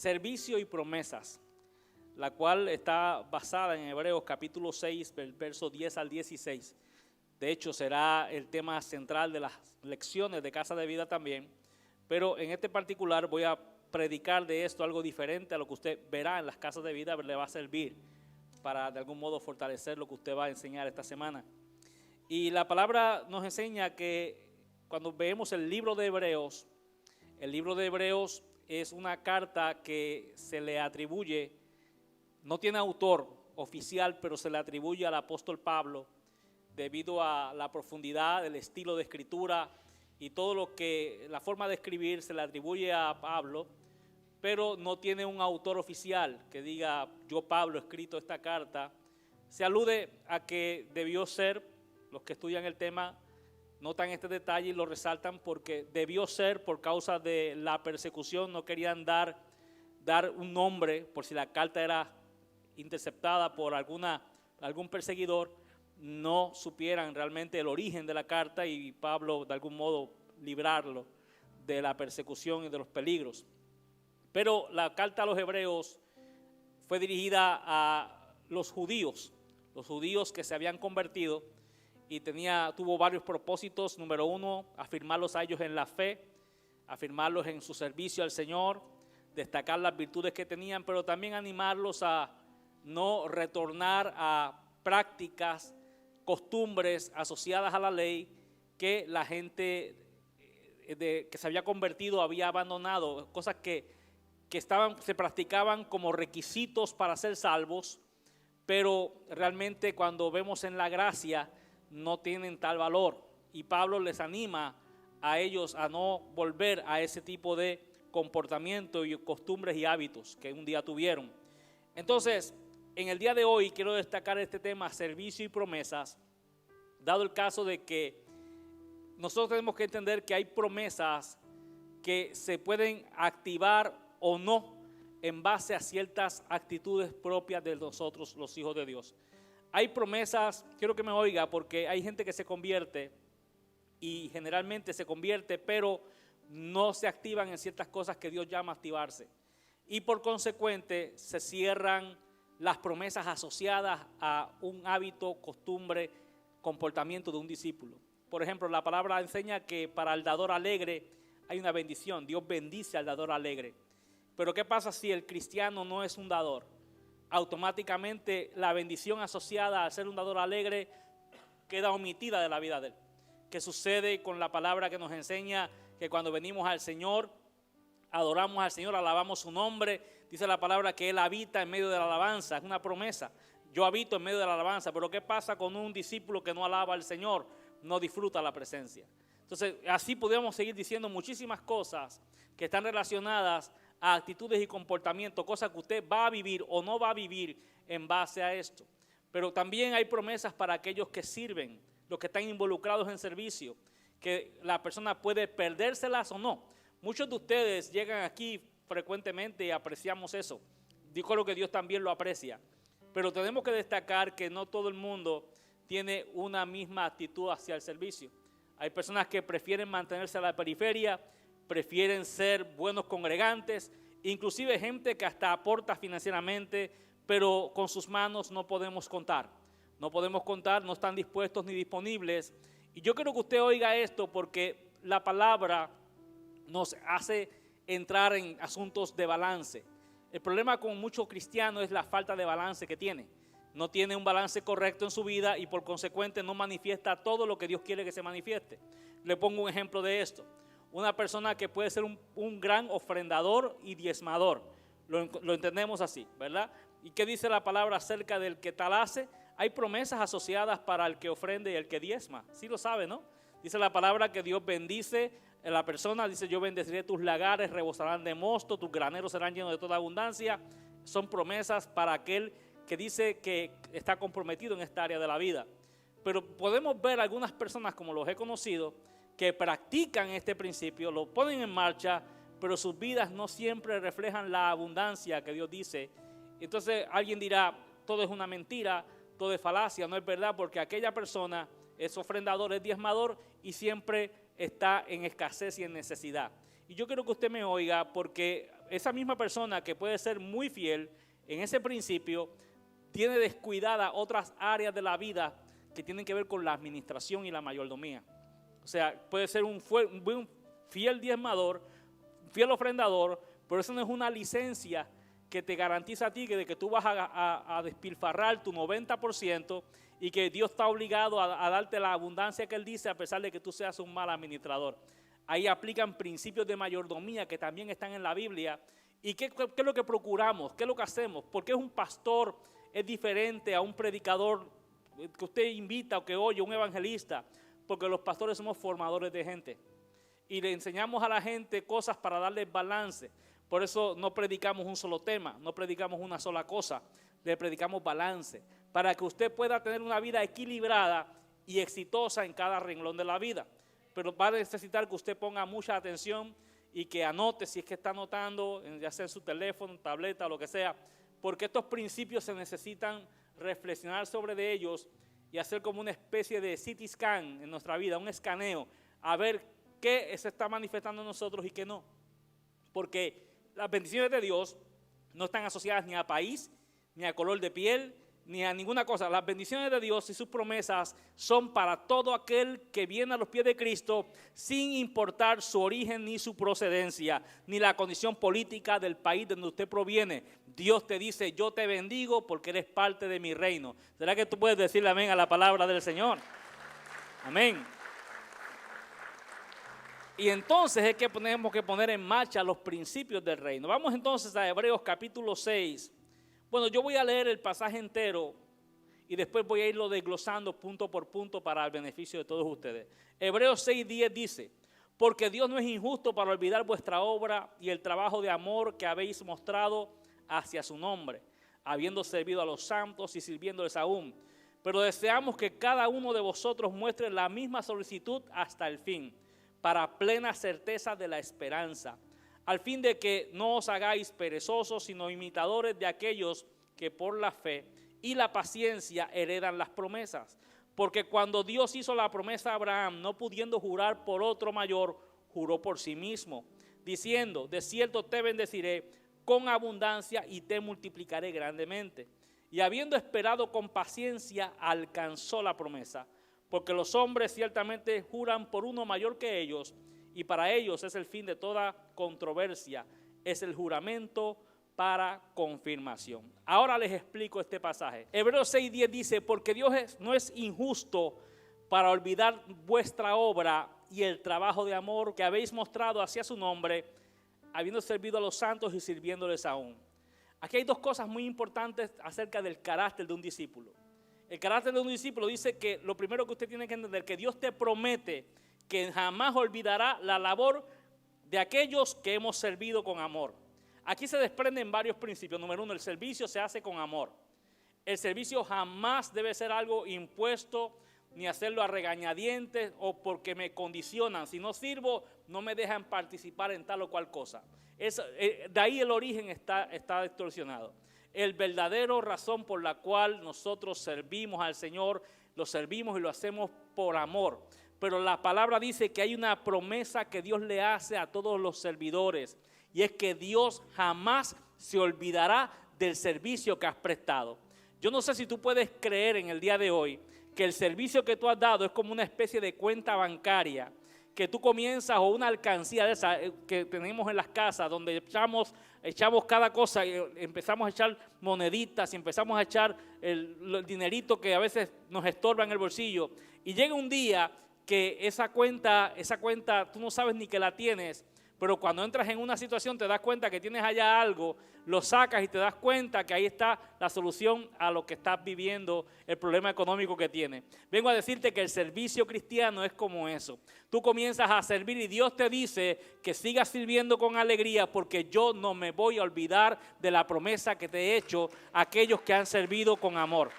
servicio y promesas, la cual está basada en Hebreos capítulo 6, versos 10 al 16. De hecho, será el tema central de las lecciones de Casa de Vida también, pero en este particular voy a predicar de esto algo diferente a lo que usted verá en las Casas de Vida. Le va a servir para de algún modo fortalecer lo que usted va a enseñar esta semana. Y la palabra nos enseña que cuando vemos el libro de Hebreos es una carta que se le atribuye, no tiene autor oficial, pero se le atribuye al apóstol Pablo debido a la profundidad del estilo de escritura y todo lo que, la forma de escribir se le atribuye a Pablo, pero no tiene un autor oficial que diga yo Pablo he escrito esta carta. Se alude a que debió ser, los que estudian el tema notan este detalle y lo resaltan porque debió ser por causa de la persecución, no querían dar un nombre por si la carta era interceptada por algún perseguidor, no supieran realmente el origen de la carta y Pablo de algún modo librarlo de la persecución y de los peligros. Pero la carta a los hebreos fue dirigida a los judíos que se habían convertido y tuvo varios propósitos. Número uno, afirmarlos a ellos en la fe, afirmarlos en su servicio al Señor, destacar las virtudes que tenían, pero también animarlos a no retornar a prácticas, costumbres asociadas a la ley que la gente que se había convertido había abandonado, cosas que se practicaban como requisitos para ser salvos, pero realmente cuando vemos en la gracia no tienen tal valor. Y Pablo les anima a ellos a no volver a ese tipo de comportamiento y costumbres y hábitos que un día tuvieron. Entonces, en el día de hoy quiero destacar este tema, servicio y promesas, dado el caso de que nosotros tenemos que entender que hay promesas que se pueden activar o no en base a ciertas actitudes propias de nosotros, los hijos de Dios. Hay promesas, quiero que me oiga, porque hay gente que se convierte y generalmente se convierte, pero no se activan en ciertas cosas que Dios llama a activarse. Y por consecuente se cierran las promesas asociadas a un hábito, costumbre, comportamiento de un discípulo. Por ejemplo, la palabra enseña que para el dador alegre hay una bendición. Dios bendice al dador alegre. Pero ¿qué pasa si el cristiano no es un dador? Automáticamente la bendición asociada al ser un dador alegre queda omitida de la vida de él. ¿Qué sucede con la palabra que nos enseña que cuando venimos al Señor, adoramos al Señor, alabamos su nombre? Dice la palabra que Él habita en medio de la alabanza, es una promesa. Yo habito en medio de la alabanza, pero ¿qué pasa con un discípulo que no alaba al Señor? No disfruta la presencia. Entonces, así podríamos seguir diciendo muchísimas cosas que están relacionadas a actitudes y comportamientos, cosas que usted va a vivir o no va a vivir en base a esto. Pero también hay promesas para aquellos que sirven, los que están involucrados en servicio, que la persona puede perdérselas o no. Muchos de ustedes llegan aquí frecuentemente y apreciamos eso. Digo lo que Dios también lo aprecia. Pero tenemos que destacar que no todo el mundo tiene una misma actitud hacia el servicio. Hay personas que prefieren mantenerse a la periferia, prefieren ser buenos congregantes, inclusive gente que hasta aporta financieramente, pero con sus manos no podemos contar. No podemos contar, no están dispuestos ni disponibles. Y yo quiero que usted oiga esto porque la palabra nos hace entrar en asuntos de balance. El problema con muchos cristianos es la falta de balance que tiene. No tiene un balance correcto en su vida y por consecuente no manifiesta todo lo que Dios quiere que se manifieste. Le pongo un ejemplo de esto. Una persona que puede ser un gran ofrendador y diezmador. Lo entendemos así, ¿verdad? ¿Y qué dice la palabra acerca del que tal hace? Hay promesas asociadas para el que ofrende y el que diezma. Sí lo sabe, ¿no? Dice la palabra que Dios bendice a la persona. Dice, yo bendeciré tus lagares, rebosarán de mosto, tus graneros serán llenos de toda abundancia. Son promesas para aquel que dice que está comprometido en esta área de la vida. Pero podemos ver algunas personas, como los he conocido, que practican este principio, lo ponen en marcha, pero sus vidas no siempre reflejan la abundancia que Dios dice. Entonces alguien dirá, todo es una mentira, todo es falacia, no es verdad, porque aquella persona es ofrendador, es diezmador y siempre está en escasez y en necesidad. Y yo quiero que usted me oiga porque esa misma persona que puede ser muy fiel en ese principio, tiene descuidada otras áreas de la vida que tienen que ver con la administración y la mayordomía. O sea, puede ser un fiel diezmador, fiel ofrendador, pero eso no es una licencia que te garantiza a ti que de que tú vas a despilfarrar tu 90% y que Dios está obligado a darte la abundancia que Él dice a pesar de que tú seas un mal administrador. Ahí aplican principios de mayordomía que también están en la Biblia. ¿Y qué es lo que procuramos? ¿Qué es lo que hacemos? ¿Por qué un pastor es diferente a un predicador que usted invita o que oye, un evangelista? Porque los pastores somos formadores de gente y le enseñamos a la gente cosas para darles balance. Por eso no predicamos un solo tema, no predicamos una sola cosa, le predicamos balance, para que usted pueda tener una vida equilibrada y exitosa en cada renglón de la vida. Pero va a necesitar que usted ponga mucha atención y que anote, si es que está anotando, ya sea en su teléfono, tableta, lo que sea, porque estos principios se necesitan reflexionar sobre de ellos y hacer como una especie de CT scan en nuestra vida, un escaneo, a ver qué se está manifestando en nosotros y qué no. Porque las bendiciones de Dios no están asociadas ni a país, ni a color de piel, ni a ninguna cosa. Las bendiciones de Dios y sus promesas son para todo aquel que viene a los pies de Cristo sin importar su origen ni su procedencia, ni la condición política del país donde usted proviene. Dios te dice, yo te bendigo porque eres parte de mi reino. ¿Será que tú puedes decirle amén a la palabra del Señor? Amén. Y entonces es que tenemos que poner en marcha los principios del reino. Vamos entonces a Hebreos capítulo 6. Bueno, yo voy a leer el pasaje entero y después voy a irlo desglosando punto por punto para el beneficio de todos ustedes. Hebreos 6:10 dice, porque Dios no es injusto para olvidar vuestra obra y el trabajo de amor que habéis mostrado hacia su nombre, habiendo servido a los santos y sirviéndoles aún. Pero deseamos que cada uno de vosotros muestre la misma solicitud hasta el fin, para plena certeza de la esperanza, al fin de que no os hagáis perezosos, sino imitadores de aquellos que por la fe y la paciencia heredan las promesas. Porque cuando Dios hizo la promesa a Abraham, no pudiendo jurar por otro mayor, juró por sí mismo, diciendo, de cierto te bendeciré con abundancia y te multiplicaré grandemente. Y habiendo esperado con paciencia, alcanzó la promesa. Porque los hombres ciertamente juran por uno mayor que ellos, y para ellos es el fin de toda controversia, es el juramento para confirmación. Ahora les explico este pasaje. Hebreos 6:10 dice, porque Dios no es injusto para olvidar vuestra obra y el trabajo de amor que habéis mostrado hacia su nombre, habiendo servido a los santos y sirviéndoles aún. Aquí hay dos cosas muy importantes acerca del carácter de un discípulo. El carácter de un discípulo dice que lo primero que usted tiene que entender, que Dios te promete que jamás olvidará la labor de aquellos que hemos servido con amor. Aquí se desprenden varios principios. Número uno, el servicio se hace con amor. El servicio jamás debe ser algo impuesto, ni hacerlo a regañadientes o porque me condicionan. Si no sirvo, no me dejan participar en tal o cual cosa. De ahí el origen está distorsionado. El verdadero razón por la cual nosotros servimos al Señor, lo servimos y lo hacemos por amor. Pero la palabra dice que hay una promesa que Dios le hace a todos los servidores, y es que Dios jamás se olvidará del servicio que has prestado. Yo no sé si tú puedes creer en el día de hoy que el servicio que tú has dado es como una especie de cuenta bancaria que tú comienzas, o una alcancía de esa que tenemos en las casas, donde echamos cada cosa, y empezamos a echar moneditas y empezamos a echar el dinerito que a veces nos estorba en el bolsillo, y llega un día que esa cuenta tú no sabes ni que la tienes, pero cuando entras en una situación te das cuenta que tienes allá algo, lo sacas y te das cuenta que ahí está la solución a lo que estás viviendo, el problema económico que tienes. Vengo a decirte que el servicio cristiano es como eso. Tú comienzas a servir y Dios te dice que sigas sirviendo con alegría, porque yo no me voy a olvidar de la promesa que te he hecho a aquellos que han servido con amor.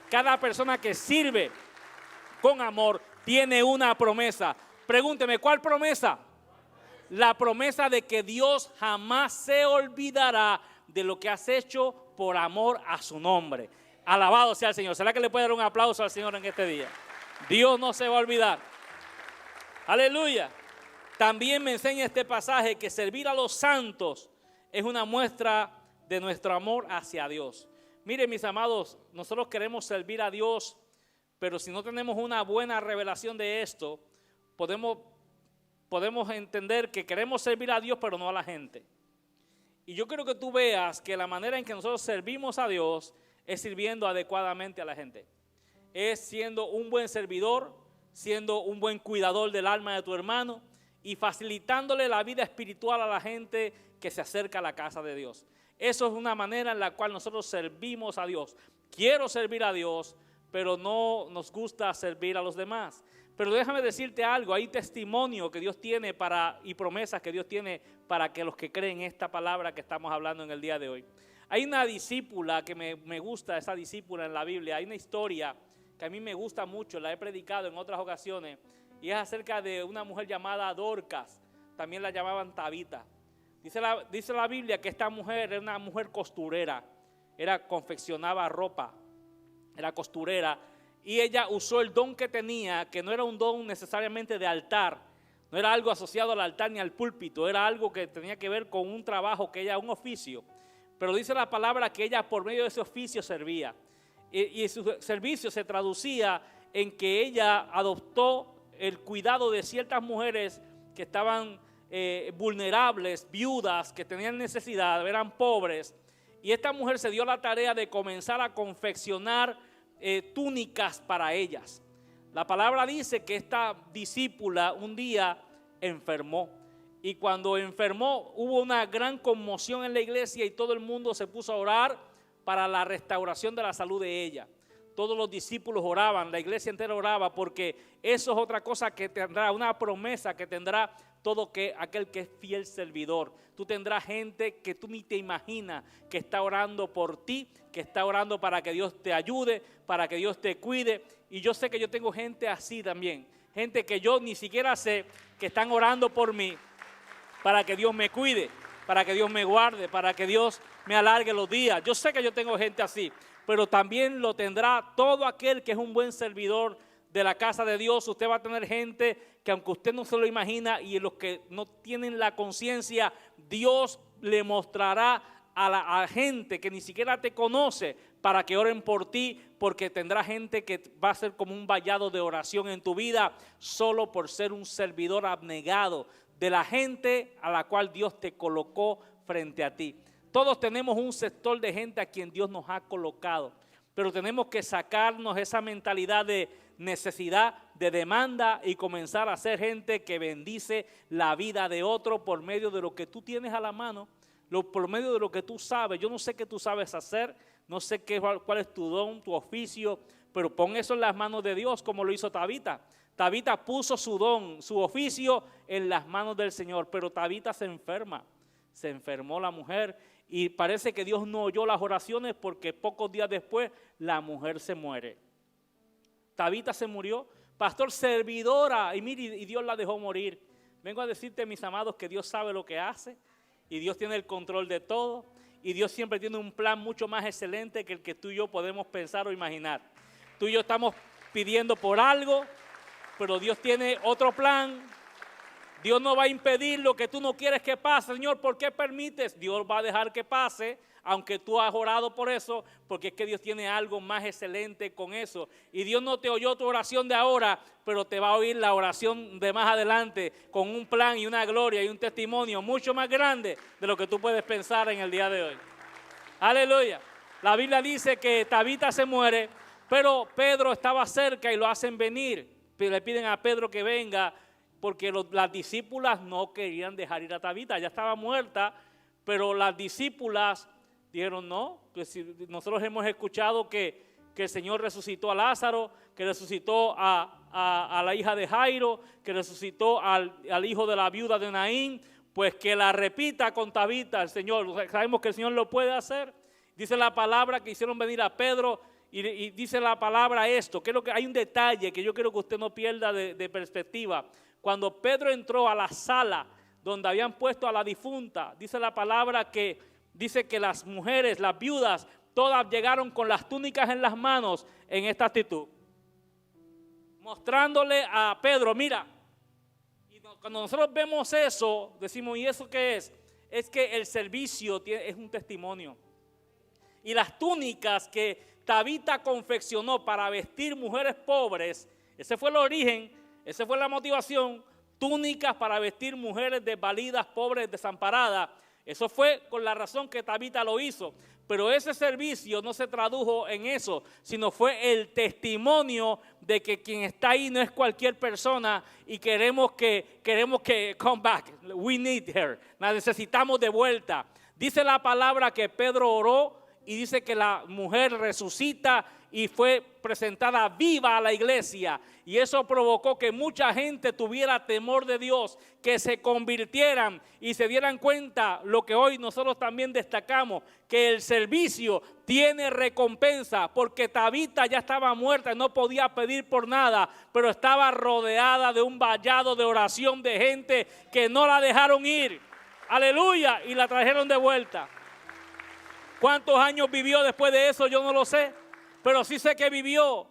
Cada persona que sirve con amor tiene una promesa. Pregúnteme, ¿cuál promesa? La promesa de que Dios jamás se olvidará de lo que has hecho por amor a su nombre. Alabado sea el Señor. ¿Será que le puede dar un aplauso al Señor en este día? Dios no se va a olvidar. Aleluya. También me enseña este pasaje que servir a los santos es una muestra de nuestro amor hacia Dios. Miren, mis amados, nosotros queremos servir a Dios, pero si no tenemos una buena revelación de esto, podemos entender que queremos servir a Dios, pero no a la gente. Y yo quiero que tú veas que la manera en que nosotros servimos a Dios es sirviendo adecuadamente a la gente. Es siendo un buen servidor, siendo un buen cuidador del alma de tu hermano y facilitándole la vida espiritual a la gente que se acerca a la casa de Dios. Eso es una manera en la cual nosotros servimos a Dios. Quiero servir a Dios, pero no nos gusta servir a los demás. Pero déjame decirte algo, hay testimonio que Dios tiene y promesas que Dios tiene para que los que creen esta palabra que estamos hablando en el día de hoy. Hay una discípula que me gusta, esa discípula en la Biblia. Hay una historia que a mí me gusta mucho, la he predicado en otras ocasiones, y es acerca de una mujer llamada Dorcas, también la llamaban Tabita. Dice la Biblia que esta mujer era una mujer costurera, confeccionaba ropa, era costurera, y ella usó el don que tenía, que no era un don necesariamente de altar, no era algo asociado al altar ni al púlpito, era algo que tenía que ver con un trabajo, un oficio. Pero dice la palabra que ella por medio de ese oficio servía. Y su servicio se traducía en que ella adoptó el cuidado de ciertas mujeres que estaban vulnerables, viudas, que tenían necesidad, eran pobres. Y esta mujer se dio la tarea de comenzar a confeccionar túnicas para ellas. La palabra dice que esta discípula un día enfermó. Y cuando enfermó hubo una gran conmoción en la iglesia y todo el mundo se puso a orar para la restauración de la salud de ella. Todos los discípulos oraban, la iglesia entera oraba, porque eso es otra cosa que tendrá, una promesa que tendrá aquel que es fiel servidor. Tú tendrás gente que tú ni te imaginas que está orando por ti, que está orando para que Dios te ayude, para que Dios te cuide. Y yo sé que yo tengo gente así también, gente que yo ni siquiera sé que están orando por mí, para que Dios me cuide, para que Dios me guarde, para que Dios me alargue los días. Yo sé que yo tengo gente así, pero también lo tendrá todo aquel que es un buen servidor de la casa de Dios. Usted va a tener gente que, aunque usted no se lo imagina, y los que no tienen la conciencia, Dios le mostrará a la gente que ni siquiera te conoce para que oren por ti, porque tendrá gente que va a ser como un vallado de oración en tu vida solo por ser un servidor abnegado de la gente a la cual Dios te colocó frente a ti. Todos tenemos un sector de gente a quien Dios nos ha colocado, pero tenemos que sacarnos esa mentalidad de necesidad, de demanda, y comenzar a ser gente que bendice la vida de otro por medio de lo que tú tienes a la mano, por medio de lo que tú sabes. Yo no sé qué tú sabes hacer, no sé cuál es tu don, tu oficio, pero pon eso en las manos de Dios, como lo hizo Tabita. Tabita puso su don, su oficio en las manos del Señor, pero Tabita se enfermó la mujer, y parece que Dios no oyó las oraciones, porque pocos días después la mujer se muere. Tabita se murió, pastor, servidora, y mire, y Dios la dejó morir. Vengo a decirte, mis amados, que Dios sabe lo que hace, y Dios tiene el control de todo, y Dios siempre tiene un plan mucho más excelente que el que tú y yo podemos pensar o imaginar. Tú y yo estamos pidiendo por algo, pero Dios tiene otro plan. Dios no va a impedir lo que tú no quieres que pase. Señor, ¿por qué permites? Dios va a dejar que pase, aunque tú has orado por eso, porque es que Dios tiene algo más excelente con eso. Y Dios no te oyó tu oración de ahora, pero te va a oír la oración de más adelante, con un plan y una gloria y un testimonio mucho más grande de lo que tú puedes pensar en el día de hoy. Aleluya. La Biblia dice que Tabita se muere, pero Pedro estaba cerca y lo hacen venir. Le piden a Pedro que venga, porque las discípulas no querían dejar ir a Tabita. Ya estaba muerta, pero las discípulas dijeron no, que si nosotros hemos escuchado que el Señor resucitó a Lázaro, que resucitó a la hija de Jairo, que resucitó al hijo de la viuda de Naín, pues que la repita con Tabita el Señor. Sabemos que el Señor lo puede hacer. Dice la palabra que hicieron venir a Pedro, y dice la palabra esto, que hay un detalle que yo quiero que usted no pierda de perspectiva. Cuando Pedro entró a la sala donde habían puesto a la difunta, dice la palabra que dice que las mujeres, las viudas, todas llegaron con las túnicas en las manos en esta actitud, mostrándole a Pedro, mira. Y cuando nosotros vemos eso, decimos, ¿y eso qué es? es que el servicio es un testimonio. Y las túnicas que Tabita confeccionó para vestir mujeres pobres, ese fue el origen, esa fue la motivación, túnicas para vestir mujeres desvalidas, pobres, desamparadas. Eso fue con la razón que Tabita lo hizo. Pero ese servicio no se tradujo en eso, sino fue el testimonio de que quien está ahí no es cualquier persona y queremos que come back. We need her. La necesitamos de vuelta. Dice la palabra que Pedro oró y dice que la mujer resucita y fue presentada viva a la iglesia. Y eso provocó que mucha gente tuviera temor de Dios, que se convirtieran y se dieran cuenta lo que hoy nosotros también destacamos, que el servicio tiene recompensa, porque Tabita ya estaba muerta y no podía pedir por nada, pero estaba rodeada de un vallado de oración de gente que no la dejaron ir. Aleluya, y la trajeron de vuelta. ¿Cuántos años vivió después de eso? Yo no lo sé. Pero sí sé que vivió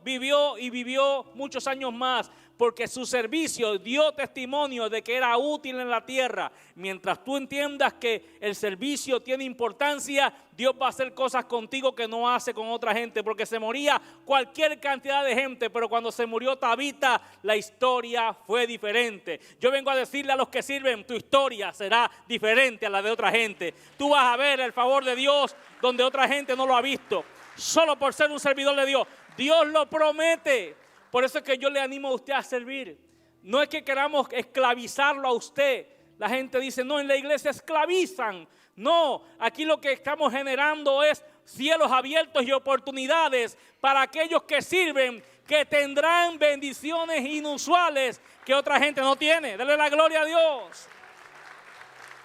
muchos años más, porque su servicio dio testimonio de que era útil en la tierra. Mientras tú entiendas que el servicio tiene importancia, Dios va a hacer cosas contigo que no hace con otra gente, porque se moría cualquier cantidad de gente, pero cuando se murió Tabita, la historia fue diferente. Yo vengo a decirle a los que sirven, tu historia será diferente a la de otra gente. Tú vas a ver el favor de Dios donde otra gente no lo ha visto. Solo por ser un servidor de Dios. Dios lo promete. Por eso es que yo le animo a usted a servir. No es que queramos esclavizarlo a usted. La gente dice, no, en la iglesia esclavizan. No, aquí lo que estamos generando es cielos abiertos y oportunidades para aquellos que sirven, que tendrán bendiciones inusuales que otra gente no tiene. Dele la gloria a Dios.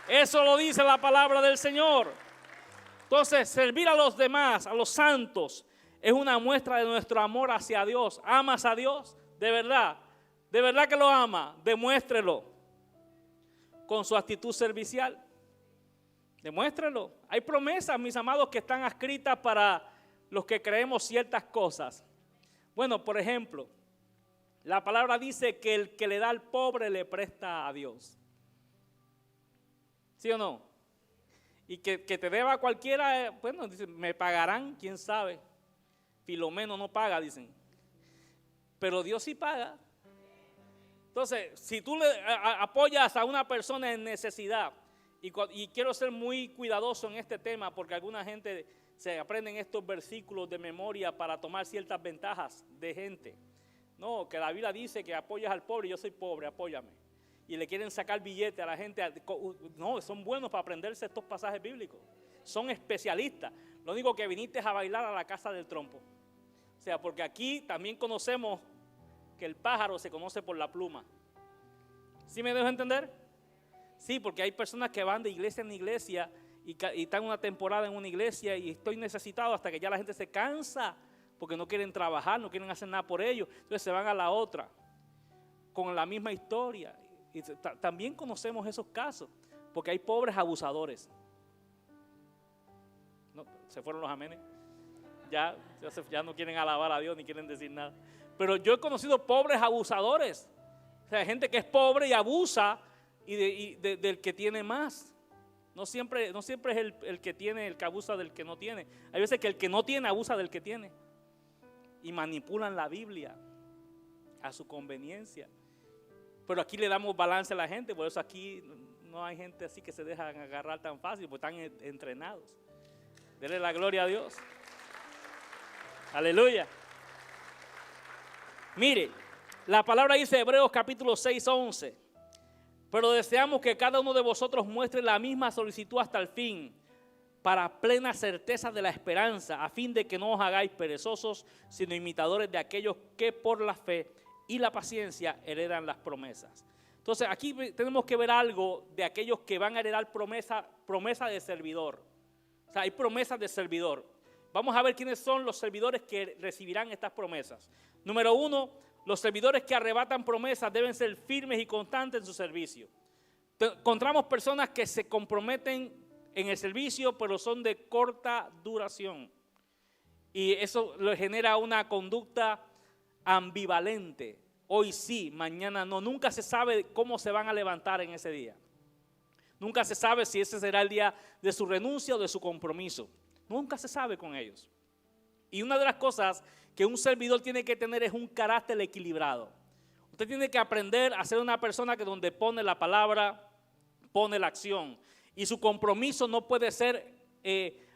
Eso lo dice la palabra del Señor. Entonces, servir a los demás, a los santos, es una muestra de nuestro amor hacia Dios. ¿Amas a Dios? De verdad que lo ama, demuéstrelo con su actitud servicial. Demuéstrelo. Hay promesas, mis amados, que están escritas para los que creemos ciertas cosas. Bueno, por ejemplo, la palabra dice que el que le da al pobre le presta a Dios. ¿Sí o no? Y que te deba cualquiera, bueno, dicen, me pagarán, quién sabe. Filomeno no paga, dicen. Pero Dios sí paga. Entonces, si tú le apoyas a una persona en necesidad, y quiero ser muy cuidadoso en este tema, porque alguna gente se aprenden estos versículos de memoria para tomar ciertas ventajas de gente. No, que la Biblia dice que apoyas al pobre, yo soy pobre, apóyame. Y le quieren sacar billete a la gente. No, son buenos para aprenderse estos pasajes bíblicos. Son especialistas. Lo único que viniste es a bailar a la casa del trompo. O sea, porque aquí también conocemos que el pájaro se conoce por la pluma. ¿Sí me dejo entender? Sí, porque hay personas que van de iglesia en iglesia y están una temporada en una iglesia y estoy necesitado hasta que ya la gente se cansa porque no quieren trabajar, no quieren hacer nada por ellos. Entonces se van a la otra con la misma historia. Y también conocemos esos casos, porque hay pobres abusadores. No, se fueron los amenes. Ya no quieren alabar a Dios ni quieren decir nada. Pero yo he conocido pobres abusadores. O sea, gente que es pobre y abusa del que tiene más. No siempre es el que tiene el que abusa del que no tiene. Hay veces que el que no tiene abusa del que tiene. Y manipulan la Biblia a su conveniencia. Pero aquí le damos balance a la gente, por eso aquí no hay gente así que se dejan agarrar tan fácil, porque están entrenados. Denle la gloria a Dios. Aleluya. Mire, la palabra dice Hebreos capítulo 6:11. Pero deseamos que cada uno de vosotros muestre la misma solicitud hasta el fin, para plena certeza de la esperanza, a fin de que no os hagáis perezosos, sino imitadores de aquellos que por la fe y la paciencia heredan las promesas. Entonces aquí tenemos que ver algo de aquellos que van a heredar promesa de servidor. O sea, hay promesas de servidor. Vamos a ver quiénes son los servidores que recibirán estas promesas. Número 1, los servidores que arrebatan promesas deben ser firmes y constantes en su servicio. Encontramos personas que se comprometen en el servicio, pero son de corta duración. Y eso le genera una conducta ambivalente. Hoy sí, mañana no. Nunca se sabe cómo se van a levantar en ese día. Nunca se sabe si ese será el día de su renuncia o de su compromiso. Nunca se sabe con ellos. Y una de las cosas que un servidor tiene que tener es un carácter equilibrado. Usted tiene que aprender a ser una persona que donde pone la palabra, pone la acción. Y su compromiso no puede ser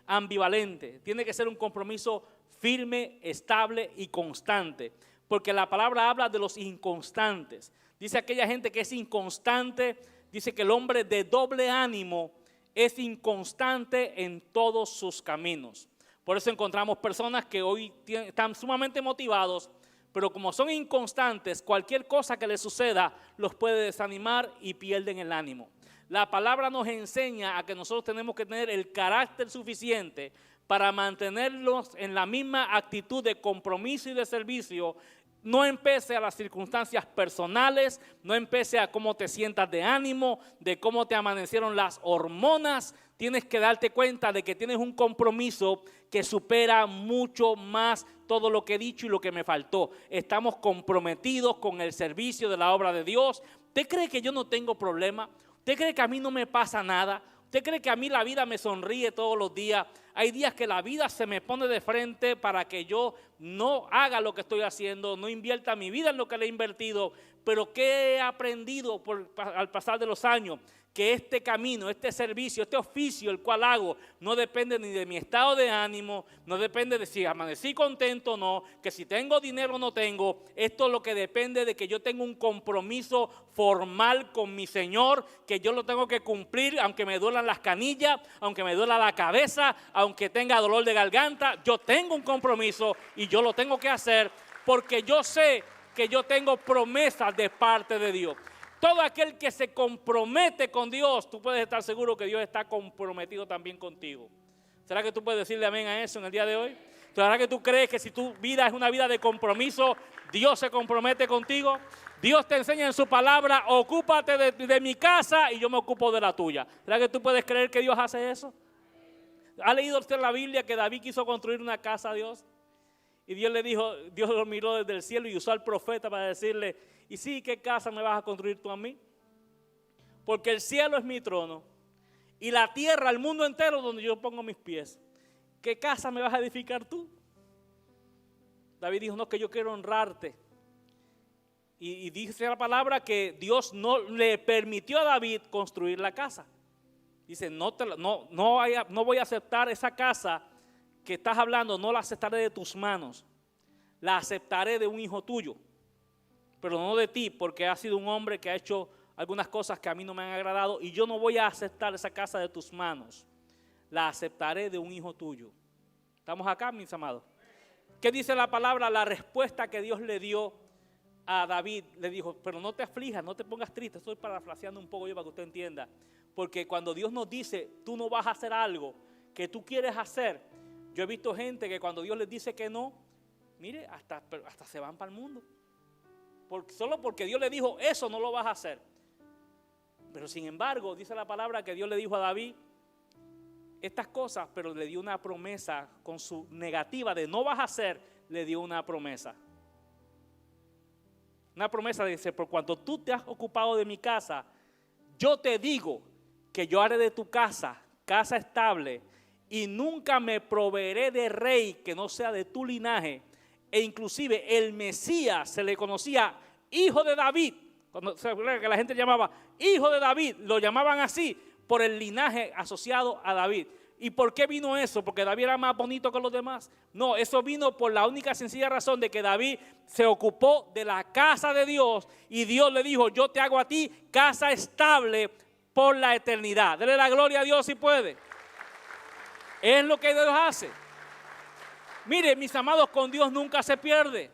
ambivalente. Tiene que ser un compromiso firme, estable y constante. Porque la palabra habla de los inconstantes. Dice aquella gente que es inconstante, dice que el hombre de doble ánimo es inconstante en todos sus caminos. Por eso encontramos personas que hoy están sumamente motivados, pero como son inconstantes, cualquier cosa que les suceda los puede desanimar y pierden el ánimo. La palabra nos enseña a que nosotros tenemos que tener el carácter suficiente para mantenerlos en la misma actitud de compromiso y de servicio, no en pese a las circunstancias personales, no en pese a cómo te sientas de ánimo, de cómo te amanecieron las hormonas. Tienes que darte cuenta de que tienes un compromiso que supera mucho más todo lo que he dicho y lo que me faltó. Estamos comprometidos con el servicio de la obra de Dios. ¿Usted cree que yo no tengo problema? ¿Usted cree que a mí no me pasa nada? ¿Usted cree que a mí la vida me sonríe todos los días? Hay días que la vida se me pone de frente para que yo no haga lo que estoy haciendo, no invierta mi vida en lo que le he invertido. Pero ¿qué he aprendido al pasar de los años? Que este camino, este servicio, este oficio el cual hago no depende ni de mi estado de ánimo, no depende de si amanecí contento o no, que si tengo dinero o no tengo. Esto es lo que depende de que yo tenga un compromiso formal con mi Señor, que yo lo tengo que cumplir aunque me duelan las canillas, aunque me duela la cabeza, aunque tenga dolor de garganta. Yo tengo un compromiso y yo lo tengo que hacer porque yo sé que yo tengo promesas de parte de Dios. Todo aquel que se compromete con Dios, tú puedes estar seguro que Dios está comprometido también contigo. ¿Será que tú puedes decirle amén a eso en el día de hoy? ¿Será que tú crees que si tu vida es una vida de compromiso, Dios se compromete contigo? Dios te enseña en su palabra, ocúpate de mi casa y yo me ocupo de la tuya. ¿Será que tú puedes creer que Dios hace eso? ¿Ha leído usted en la Biblia que David quiso construir una casa a Dios? Y Dios le dijo, Dios lo miró desde el cielo y usó al profeta para decirle, ¿y sí, qué casa me vas a construir tú a mí? Porque el cielo es mi trono y la tierra, el mundo entero donde yo pongo mis pies. ¿Qué casa me vas a edificar tú? David dijo, no, que yo quiero honrarte. Y dice la palabra que Dios no le permitió a David construir la casa. Dice, no voy a aceptar esa casa que estás hablando, no la aceptaré de tus manos. La aceptaré de un hijo tuyo, pero no de ti, porque has sido un hombre que ha hecho algunas cosas que a mí no me han agradado y yo no voy a aceptar esa casa de tus manos. La aceptaré de un hijo tuyo. ¿Estamos acá, mis amados? ¿Qué dice la palabra? La respuesta que Dios le dio a David, le dijo, pero no te aflijas, no te pongas triste. Estoy parafraseando un poco yo para que usted entienda. Porque cuando Dios nos dice, tú no vas a hacer algo que tú quieres hacer, yo he visto gente que cuando Dios les dice que no, mire, hasta se van para el mundo. Solo porque Dios le dijo, eso no lo vas a hacer. Pero sin embargo, dice la palabra que Dios le dijo a David estas cosas, pero le dio una promesa con su negativa de no vas a hacer, le dio una promesa. Una promesa dice, por cuanto tú te has ocupado de mi casa, yo te digo que yo haré de tu casa, casa estable, y nunca me proveeré de rey que no sea de tu linaje. E inclusive el Mesías se le conocía hijo de David. Cuando se acuerda que la gente llamaba hijo de David, lo llamaban así por el linaje asociado a David. ¿Y por qué vino eso? ¿Porque David era más bonito que los demás? No, eso vino por la única sencilla razón de que David se ocupó de la casa de Dios y Dios le dijo, yo te hago a ti casa estable por la eternidad. Dele la gloria a Dios si puede. Es lo que Dios hace. Mire, mis amados, con Dios nunca se pierde.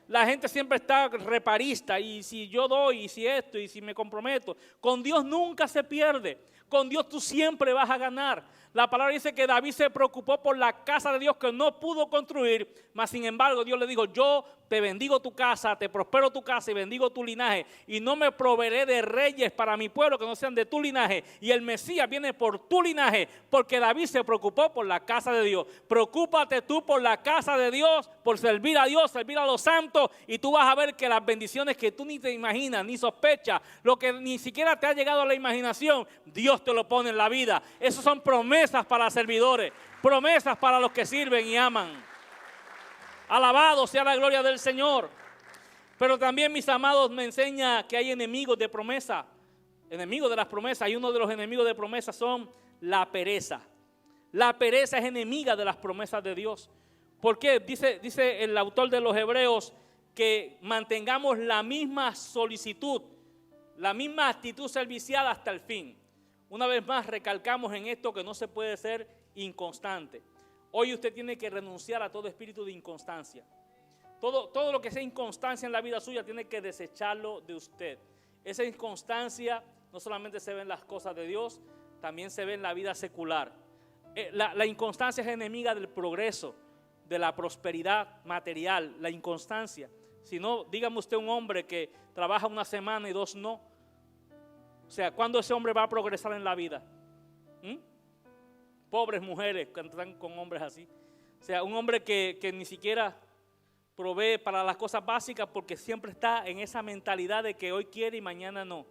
La gente siempre está reparista y si yo doy y si esto y si me comprometo. Con Dios nunca se pierde. Con Dios tú siempre vas a ganar. La palabra dice que David se preocupó por la casa de Dios que no pudo construir, mas sin embargo Dios le dijo, yo te bendigo tu casa, te prospero tu casa y bendigo tu linaje y no me proveeré de reyes para mi pueblo que no sean de tu linaje y el Mesías viene por tu linaje porque David se preocupó por la casa de Dios. Preocúpate tú por la casa de Dios, por servir a Dios, servir a los santos y tú vas a ver que las bendiciones que tú ni te imaginas, ni sospechas, lo que ni siquiera te ha llegado a la imaginación, Dios Dios te lo pone en la vida. Esas son promesas para servidores, promesas para los que sirven y aman. Alabado sea la gloria del Señor. Pero también, mis amados, me enseña que hay enemigos de promesa, enemigos de las promesas. Y uno de los enemigos de promesa son la pereza. La pereza es enemiga de las promesas de Dios. ¿Por qué? Dice el autor de los Hebreos que mantengamos la misma solicitud, la misma actitud servicial hasta el fin. Una vez más recalcamos en esto que no se puede ser inconstante. Hoy usted tiene que renunciar a todo espíritu de inconstancia. Todo lo que sea inconstancia en la vida suya tiene que desecharlo de usted. Esa inconstancia no solamente se ve en las cosas de Dios, también se ve en la vida secular. La inconstancia es enemiga del progreso, de la prosperidad material, la inconstancia. Si no, dígame usted un hombre que trabaja una semana y 2 no. O sea, ¿cuándo ese hombre va a progresar en la vida? Pobres mujeres que están con hombres así. O sea, un hombre que ni siquiera provee para las cosas básicas porque siempre está en esa mentalidad de que hoy quiere y mañana no.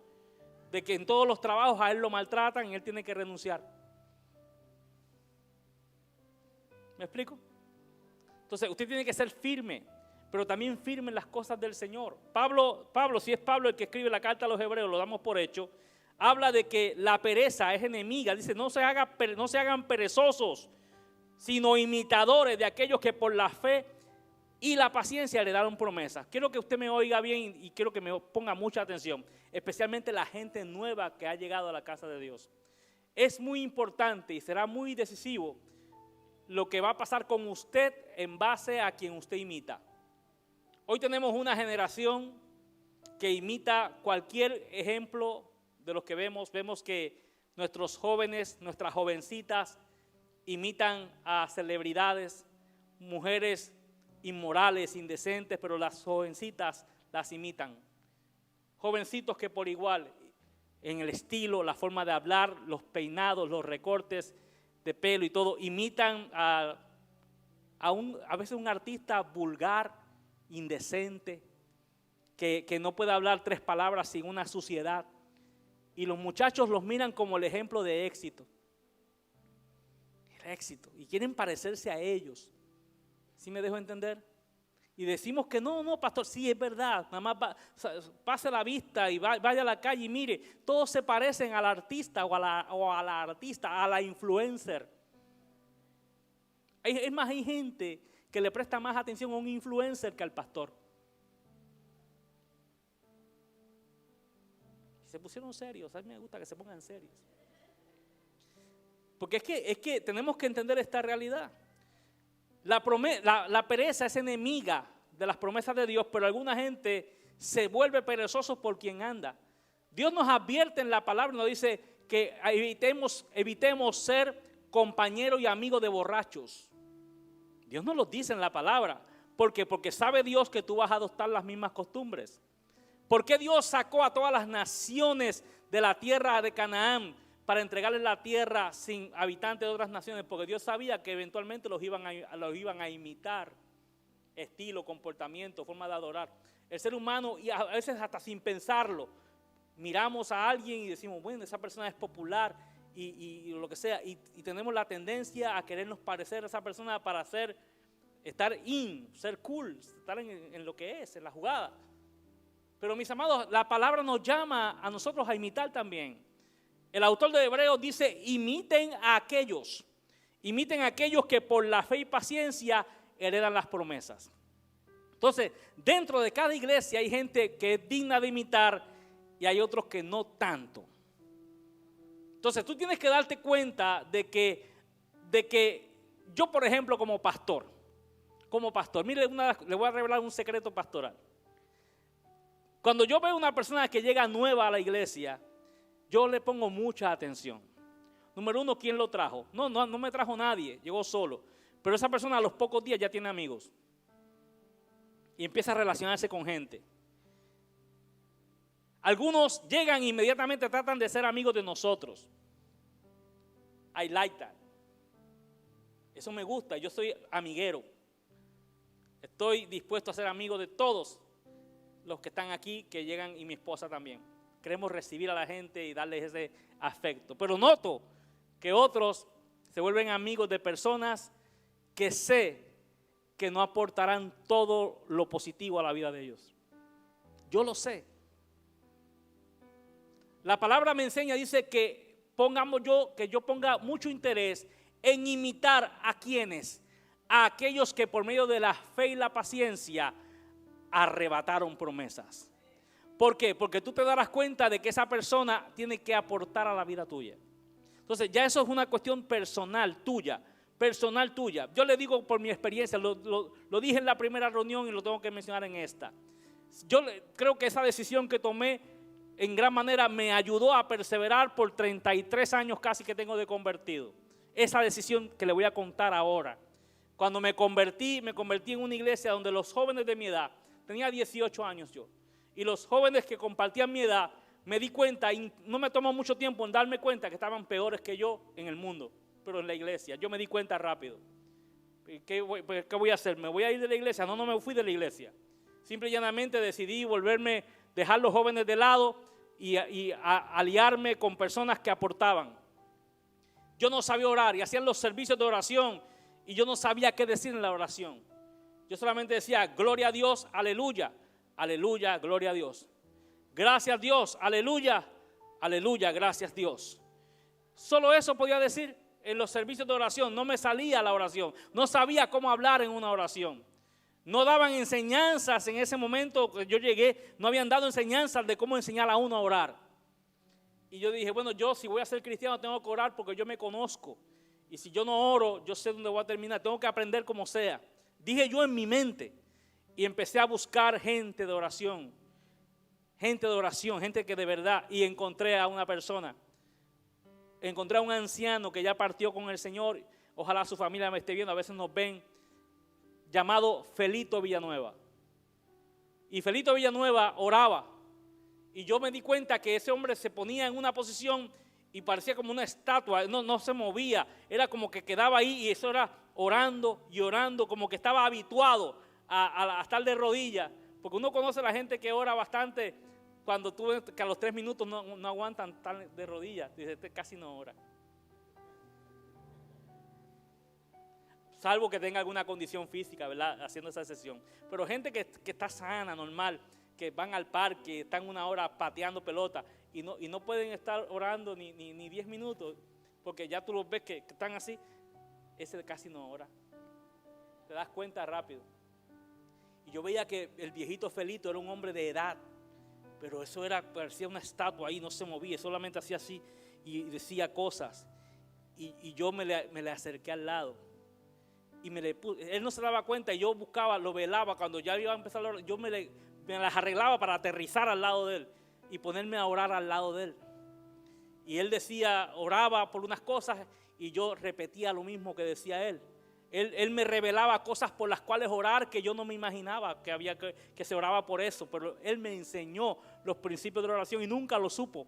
De que en todos los trabajos a él lo maltratan y él tiene que renunciar. ¿Me explico? Entonces usted tiene que ser firme, pero también firme en las cosas del Señor. Pablo, si es Pablo el que escribe la carta a los Hebreos, lo damos por hecho, habla de que la pereza es enemiga. Dice, no se hagan perezosos, sino imitadores de aquellos que por la fe y la paciencia le dieron promesas. Quiero que usted me oiga bien y quiero que me ponga mucha atención, especialmente la gente nueva que ha llegado a la casa de Dios. Es muy importante y será muy decisivo lo que va a pasar con usted en base a quien usted imita. Hoy tenemos una generación que imita cualquier ejemplo de los que vemos. Vemos que nuestros jóvenes, nuestras jovencitas imitan a celebridades, mujeres inmorales, indecentes, pero las jovencitas las imitan. Jovencitos que por igual, en el estilo, la forma de hablar, los peinados, los recortes de pelo y todo, imitan a veces un artista vulgar, indecente, que no puede hablar 3 palabras sin una suciedad. Y los muchachos los miran como el ejemplo de éxito. El éxito. Y quieren parecerse a ellos. ¿Sí me dejo entender? Y decimos que no, pastor, sí es verdad. Nada más pase la vista y vaya a la calle y mire, todos se parecen al artista o a la artista, a la influencer. Es más, hay gente que le presta más atención a un influencer que al pastor. Se pusieron serios, a mí me gusta que se pongan serios. Porque es que tenemos que entender esta realidad. La pereza es enemiga de las promesas de Dios, pero alguna gente se vuelve perezoso por quien anda. Dios nos advierte en la palabra, nos dice que evitemos ser compañeros y amigos de borrachos. Dios nos lo dice en la palabra. ¿Por qué? Porque sabe Dios que tú vas a adoptar las mismas costumbres. ¿Por qué Dios sacó a todas las naciones de la tierra de Canaán para entregarles la tierra sin habitantes de otras naciones? Porque Dios sabía que eventualmente los iban a imitar, estilo, comportamiento, forma de adorar. El ser humano, y a veces hasta sin pensarlo, miramos a alguien y decimos, bueno, esa persona es popular y lo que sea, y tenemos la tendencia a querernos parecer a esa persona para ser cool, estar en lo que es, en la jugada. Pero mis amados, la palabra nos llama a nosotros a imitar también. El autor de Hebreos dice, imiten a aquellos que por la fe y paciencia heredan las promesas. Entonces, dentro de cada iglesia hay gente que es digna de imitar y hay otros que no tanto. Entonces, tú tienes que darte cuenta de que yo, por ejemplo, como pastor, mire, le voy a revelar un secreto pastoral. Cuando yo veo una persona que llega nueva a la iglesia, yo le pongo mucha atención. Número 1, ¿quién lo trajo? No me trajo nadie, llegó solo. Pero esa persona a los pocos días ya tiene amigos. Y empieza a relacionarse con gente. Algunos llegan e inmediatamente tratan de ser amigos de nosotros. I like that. Eso me gusta, yo soy amiguero. Estoy dispuesto a ser amigo de todos los que están aquí, que llegan, y mi esposa también. queremos recibir a la gente y darles ese afecto. Pero noto que otros se vuelven amigos de personas que sé que no aportarán todo lo positivo a la vida de ellos. Yo lo sé. La palabra me enseña, dice que yo ponga mucho interés en imitar a quienes, a aquellos que por medio de la fe y la paciencia arrebataron promesas. ¿Por qué? Porque tú te darás cuenta de que esa persona tiene que aportar a la vida tuya. Entonces ya eso es una cuestión personal tuya. Yo le digo por mi experiencia, lo dije en la primera reunión y lo tengo que mencionar en esta. Yo creo que esa decisión que tomé en gran manera me ayudó a perseverar por 33 años casi que tengo de convertido. Esa decisión que le voy a contar ahora. Cuando me convertí en una iglesia donde los jóvenes de mi edad, tenía 18 años yo, y los jóvenes que compartían mi edad, me di cuenta, y no me tomó mucho tiempo en darme cuenta que estaban peores que yo en el mundo, pero en la iglesia. Yo me di cuenta rápido. ¿Qué voy a hacer? ¿Me voy a ir de la iglesia? No me fui de la iglesia. Simple y llanamente decidí dejar los jóvenes de lado y aliarme con personas que aportaban. Yo no sabía orar y hacían los servicios de oración y yo no sabía qué decir en la oración. Yo solamente decía, gloria a Dios, aleluya, aleluya, gloria a Dios. Gracias Dios, aleluya, aleluya, gracias Dios. Solo eso podía decir en los servicios de oración. No me salía la oración, no sabía cómo hablar en una oración. No daban enseñanzas en ese momento que yo llegué, no habían dado enseñanzas de cómo enseñar a uno a orar. Y yo dije, bueno, yo si voy a ser cristiano tengo que orar porque yo me conozco. Y si yo no oro, yo sé dónde voy a terminar, tengo que aprender como sea. Dije yo en mi mente y empecé a buscar gente de oración, gente que de verdad, y encontré a una persona. Encontré a un anciano que ya partió con el Señor, ojalá su familia me esté viendo, a veces nos ven, llamado Felito Villanueva. Y Felito Villanueva oraba. Y yo me di cuenta que ese hombre se ponía en una posición y parecía como una estatua, no se movía, era como que quedaba ahí y eso era orando y orando, como que estaba habituado a estar de rodillas. Porque uno conoce a la gente que ora bastante, cuando tú ves que a los 3 minutos no aguantan estar de rodillas, dice, este casi no ora. Salvo que tenga alguna condición física, ¿verdad? Haciendo esa sesión. Pero gente que está sana, normal, que van al parque, están una hora pateando pelota y no pueden estar orando ni 10 minutos, porque ya tú los ves que están así, ese casi no ora. Te das cuenta rápido. Y yo veía que el viejito Felito era un hombre de edad, pero eso parecía una estatua ahí, no se movía, solamente hacía así y decía cosas. Y yo me le acerqué al lado. Y él no se daba cuenta y yo buscaba, lo velaba. Cuando ya iba a empezar a orar, yo me las arreglaba para aterrizar al lado de él y ponerme a orar al lado de él. Y él decía, oraba por unas cosas y yo repetía lo mismo que decía él. Él me revelaba cosas por las cuales orar que yo no me imaginaba que se oraba por eso, pero él me enseñó los principios de la oración y nunca lo supo.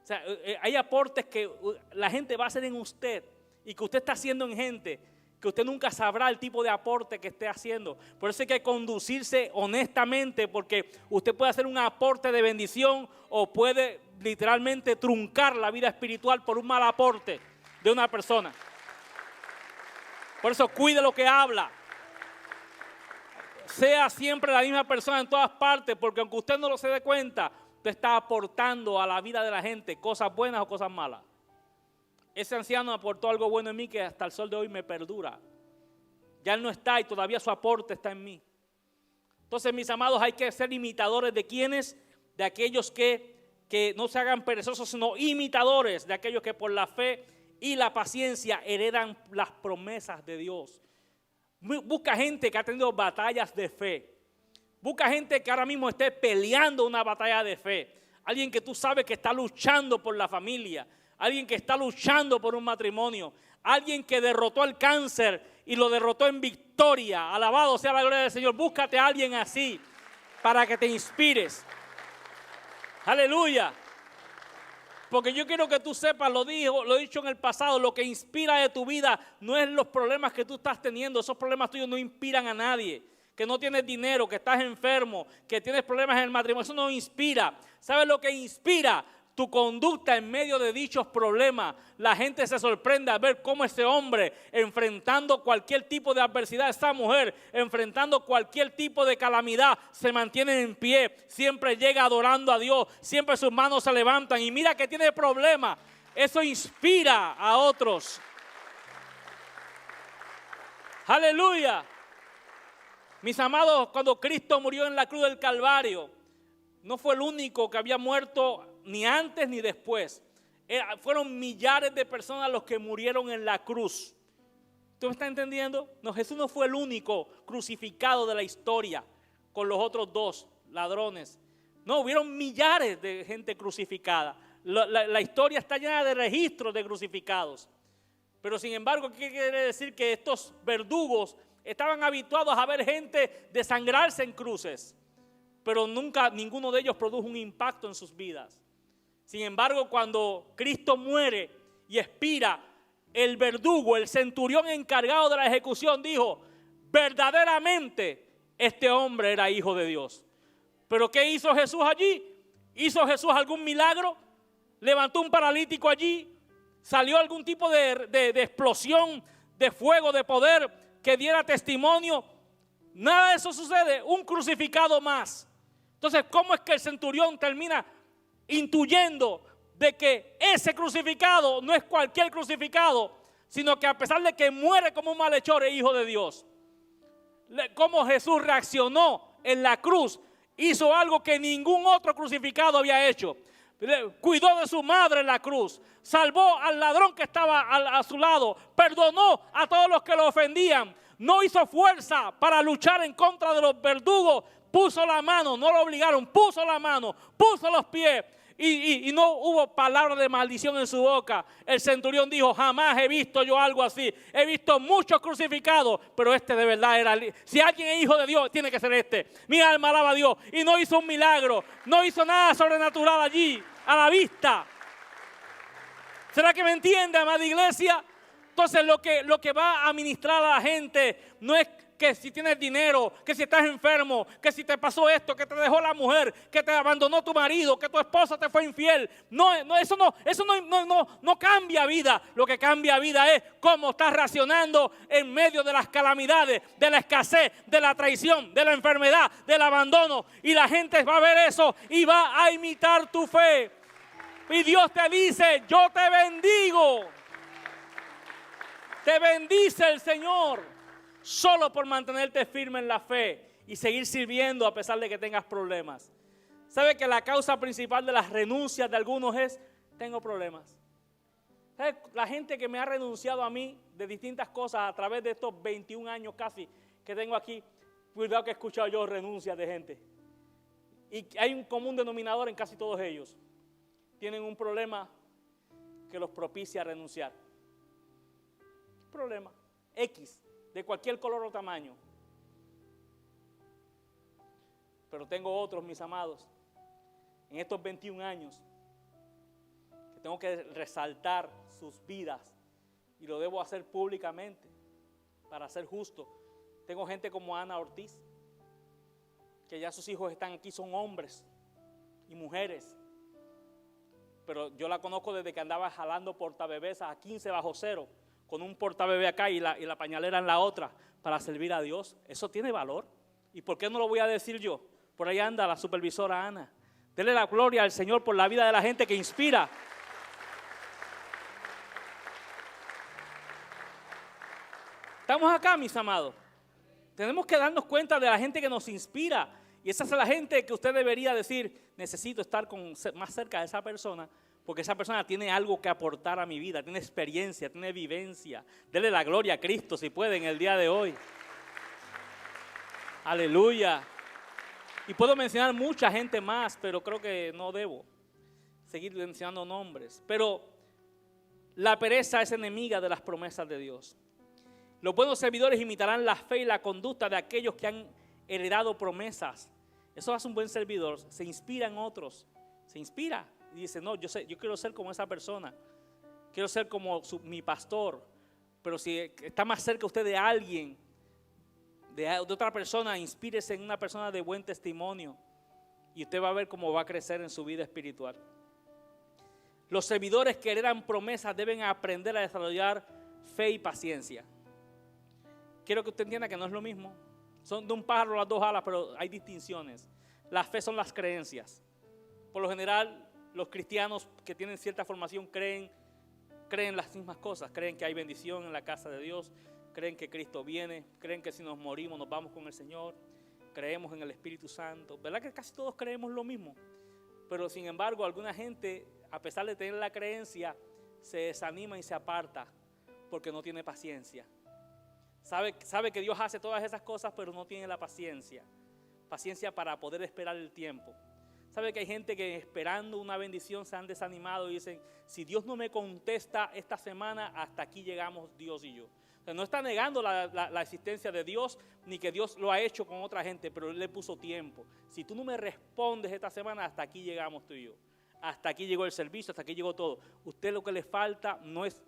O sea, hay aportes que la gente va a hacer en usted y que usted está haciendo en gente, que usted nunca sabrá el tipo de aporte que esté haciendo. Por eso hay que conducirse honestamente, porque usted puede hacer un aporte de bendición o puede literalmente truncar la vida espiritual por un mal aporte de una persona. Por eso cuide lo que habla. Sea siempre la misma persona en todas partes, porque aunque usted no se dé cuenta, usted está aportando a la vida de la gente cosas buenas o cosas malas. Ese anciano aportó algo bueno en mí que hasta el sol de hoy me perdura. Ya él no está y todavía su aporte está en mí. Entonces, mis amados, hay que ser imitadores de quienes, de aquellos que no se hagan perezosos, sino imitadores de aquellos que por la fe y la paciencia heredan las promesas de Dios. Busca gente que ha tenido batallas de fe. Busca gente que ahora mismo esté peleando una batalla de fe. Alguien que tú sabes que está luchando por la familia. Alguien que está luchando por un matrimonio. Alguien que derrotó el cáncer y lo derrotó en victoria. Alabado sea la gloria del Señor. Búscate a alguien así para que te inspires. Aleluya. Porque yo quiero que tú sepas, lo he dicho en el pasado, lo que inspira de tu vida no es los problemas que tú estás teniendo. Esos problemas tuyos no inspiran a nadie. que no tienes dinero, que estás enfermo, que tienes problemas en el matrimonio. Eso no inspira. ¿Sabes lo que inspira? Tu conducta en medio de dichos problemas. La gente se sorprende a ver cómo ese hombre, enfrentando cualquier tipo de adversidad, esa mujer, enfrentando cualquier tipo de calamidad, se mantiene en pie, siempre llega adorando a Dios, siempre sus manos se levantan y mira que tiene problemas. Eso inspira a otros. Aleluya. Mis amados, cuando Cristo murió en la cruz del Calvario, no fue el único que había muerto ni antes ni después. Fueron millares de personas los que murieron en la cruz. ¿Tú me estás entendiendo? No, Jesús no fue el único crucificado de la historia con los otros dos ladrones. No, hubieron millares de gente crucificada. La historia está llena de registros de crucificados. Pero sin embargo, ¿qué quiere decir? Que estos verdugos estaban habituados a ver gente desangrarse en cruces, pero nunca ninguno de ellos produjo un impacto en sus vidas. Sin embargo, cuando Cristo muere y expira, el verdugo, el centurión encargado de la ejecución, dijo: verdaderamente este hombre era hijo de Dios. ¿Pero qué hizo Jesús allí? ¿Hizo Jesús algún milagro? ¿Levantó un paralítico allí? ¿Salió algún tipo de explosión, de fuego, de poder que diera testimonio? Nada de eso sucede. Un crucificado más. Entonces, ¿cómo es que el centurión termina intuyendo de que ese crucificado no es cualquier crucificado, sino que a pesar de que muere como un malhechor, es hijo de Dios? ¿Cómo Jesús reaccionó en la cruz? Hizo algo que ningún otro crucificado había hecho. Cuidó de su madre en la cruz, salvó al ladrón que estaba a su lado, perdonó a todos los que lo ofendían, no hizo fuerza para luchar en contra de los verdugos, puso la mano, no lo obligaron, puso la mano, puso los pies y no hubo palabra de maldición en su boca. El centurión dijo: jamás he visto yo algo así, he visto muchos crucificados, pero este de verdad era, si alguien es hijo de Dios, tiene que ser este. Mi alma alaba a Dios. Y no hizo un milagro, no hizo nada sobrenatural allí, a la vista. ¿Será que me entiende, amada iglesia? Entonces lo que va a ministrar a la gente no es que si tienes dinero, que si estás enfermo, que si te pasó esto, que te dejó la mujer, que te abandonó tu marido, que tu esposa te fue infiel. Eso no cambia vida. Lo que cambia vida es cómo estás reaccionando en medio de las calamidades, de la escasez, de la traición, de la enfermedad, del abandono. Y la gente va a ver eso y va a imitar tu fe. Y Dios te dice: yo te bendigo. Te bendice el Señor. Solo por mantenerte firme en la fe y seguir sirviendo a pesar de que tengas problemas. ¿Sabe que la causa principal de las renuncias de algunos es: tengo problemas? ¿Sabe? La gente que me ha renunciado a mí de distintas cosas a través de estos 21 años casi que tengo aquí, cuidado que he escuchado yo renuncias de gente. Y hay un común denominador en casi todos ellos. Tienen un problema que los propicia a renunciar. Problema X, de cualquier color o tamaño. Pero tengo otros, mis amados, en estos 21 años, que tengo que resaltar sus vidas y lo debo hacer públicamente para ser justo. Tengo gente como Ana Ortiz, que ya sus hijos están aquí, son hombres y mujeres. Pero yo la conozco desde que andaba jalando portabebés a 15 bajo cero, con un portabebé acá y la pañalera en la otra, para servir a Dios. Eso tiene valor. ¿Y por qué no lo voy a decir yo? Por ahí anda la supervisora Ana. Dele la gloria al Señor por la vida de la gente que inspira. Estamos acá, mis amados. Tenemos que darnos cuenta de la gente que nos inspira. Y esa es la gente que usted debería decir: necesito estar más cerca de esa persona, porque esa persona tiene algo que aportar a mi vida, tiene experiencia, tiene vivencia. Dele la gloria a Cristo si puede en el día de hoy. Aleluya. Y puedo mencionar mucha gente más, pero creo que no debo seguir mencionando nombres. Pero la pereza es enemiga de las promesas de Dios. Los buenos servidores imitarán la fe y la conducta de aquellos que han heredado promesas. Eso hace un buen servidor. Se inspira en otros. Se inspira. Y dice: no, yo quiero ser como esa persona. Quiero ser como mi pastor. Pero si está más cerca usted de alguien, de otra persona, inspírese en una persona de buen testimonio y usted va a ver cómo va a crecer en su vida espiritual. Los servidores que heredan promesas deben aprender a desarrollar fe y paciencia. Quiero que usted entienda que no es lo mismo. Son de un pájaro las dos alas, pero hay distinciones. La fe son las creencias. Por lo general, los cristianos que tienen cierta formación creen las mismas cosas. Creen que hay bendición en la casa de Dios. Creen que Cristo viene. Creen que si nos morimos nos vamos con el Señor. Creemos en el Espíritu Santo. ¿Verdad que casi todos creemos lo mismo? Pero sin embargo, alguna gente, a pesar de tener la creencia, se desanima y se aparta porque no tiene paciencia. Sabe que Dios hace todas esas cosas, pero no tiene la paciencia. Paciencia para poder esperar el tiempo. Sabe que hay gente que esperando una bendición se han desanimado y dicen, si Dios no me contesta esta semana, hasta aquí llegamos Dios y yo. O sea, no está negando la existencia de Dios, ni que Dios lo ha hecho con otra gente, pero Él le puso tiempo. Si tú no me respondes esta semana, hasta aquí llegamos tú y yo. Hasta aquí llegó el servicio, hasta aquí llegó todo. Usted lo que le falta no es